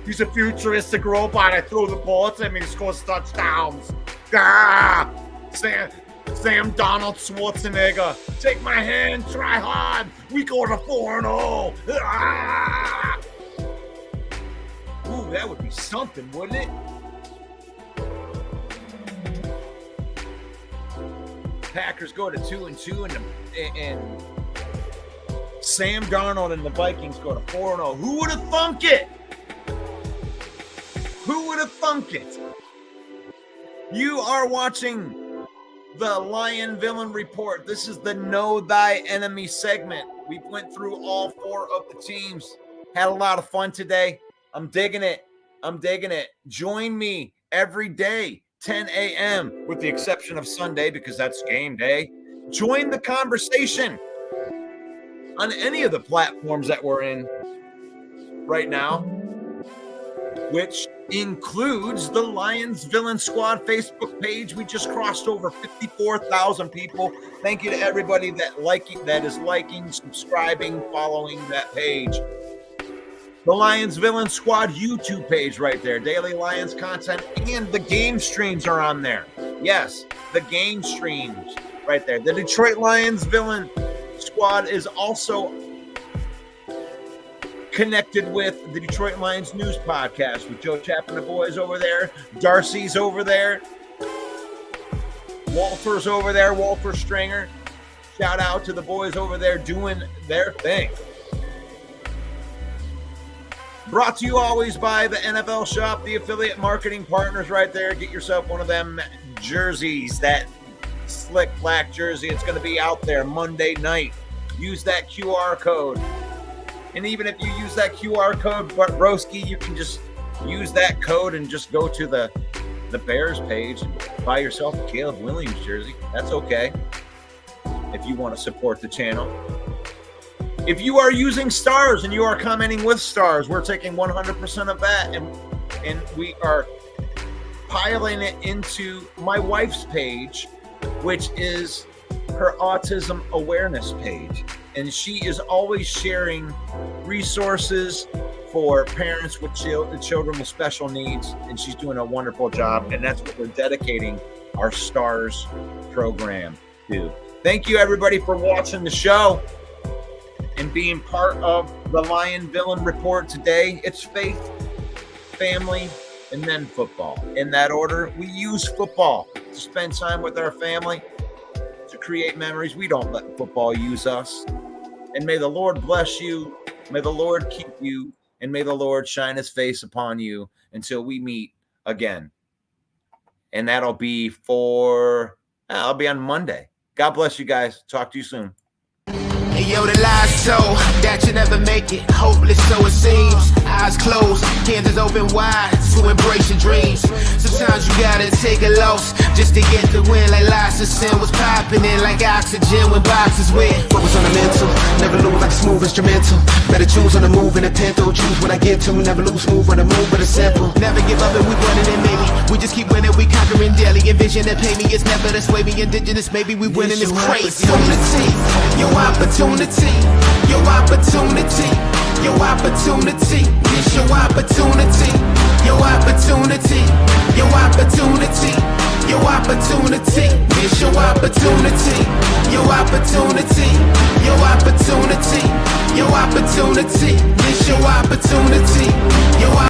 He's a futuristic robot. I throw the ball at him and he scores touchdowns. Ah! Sam Donald Schwarzenegger. Take my hand, try hard. We go to 4-0. Ah! Ooh, that would be something, wouldn't it? Packers go to 2-2 and Sam Darnold and the Vikings go to 4-0. Who would have thunk it? Who would have thunk it? You are watching the Lion Villain Report. This is the Know Thy Enemy segment. We went through all 4 of the teams. Had a lot of fun today. I'm digging it. Join me every day, 10 a.m., with the exception of Sunday because that's game day. Join the conversation on any of the platforms that we're in right now, which includes the Lions Villain Squad Facebook page. We just crossed over 54,000 people. Thank you to everybody that is liking, subscribing, following that page. The Lions Villain Squad YouTube page right there. Daily Lions content and the game streams are on there. Yes, the game streams right there. The Detroit Lions Villain Squad is also connected with the Detroit Lions News Podcast with Joe Chap and the boys over there. Darcy's over there. Walter's over there. Walter Stringer. Shout out to the boys over there doing their thing. Brought to you always by the NFL Shop, the affiliate marketing partners right there. Get yourself one of them jerseys, that slick black jersey. It's going to be out there Monday night. Use that QR code. And even if you use that QR code, Broski, you can just use that code and just go to the Bears page and buy yourself a Caleb Williams jersey. That's okay if you want to support the channel. If you are using stars and you are commenting with stars, we're taking 100% of that, and we are piling it into my wife's page, which is her autism awareness page. And she is always sharing resources for parents with children with special needs, and she's doing a wonderful job, and that's what we're dedicating our stars program to. Thank you, everybody, for watching the show and being part of the Lion Villain Report today. It's faith, family, and then football. In that order, we use football to spend time with our family, to create memories. We don't let football use us. And may the Lord bless you. May the Lord keep you. And may the Lord shine his face upon you until we meet again. And that'll be I'll be on Monday. God bless you guys. Talk to you soon. Hey yo, the lies told that you never make it. Hopeless, so it seems. Eyes closed, hands open wide to embrace your dreams. Sometimes you gotta take a loss just to get the win. Like lots of sin was popping in like oxygen when boxes wet. Focus on the mental, never lose like a smooth instrumental. Better choose on the move in a pinto. Choose what I get to, never lose move on the move, but it's simple. Never give up and we running it maybe. We just keep winning, we conquering daily. Envision that pay me, it's never to sway me. Indigenous, maybe we winning is crazy. Your opportunity, your opportunity, your opportunity. It's your opportunity, your opportunity, your opportunity, your opportunity. It's your opportunity, your opportunity, your opportunity, your opportunity. It's your opportunity, your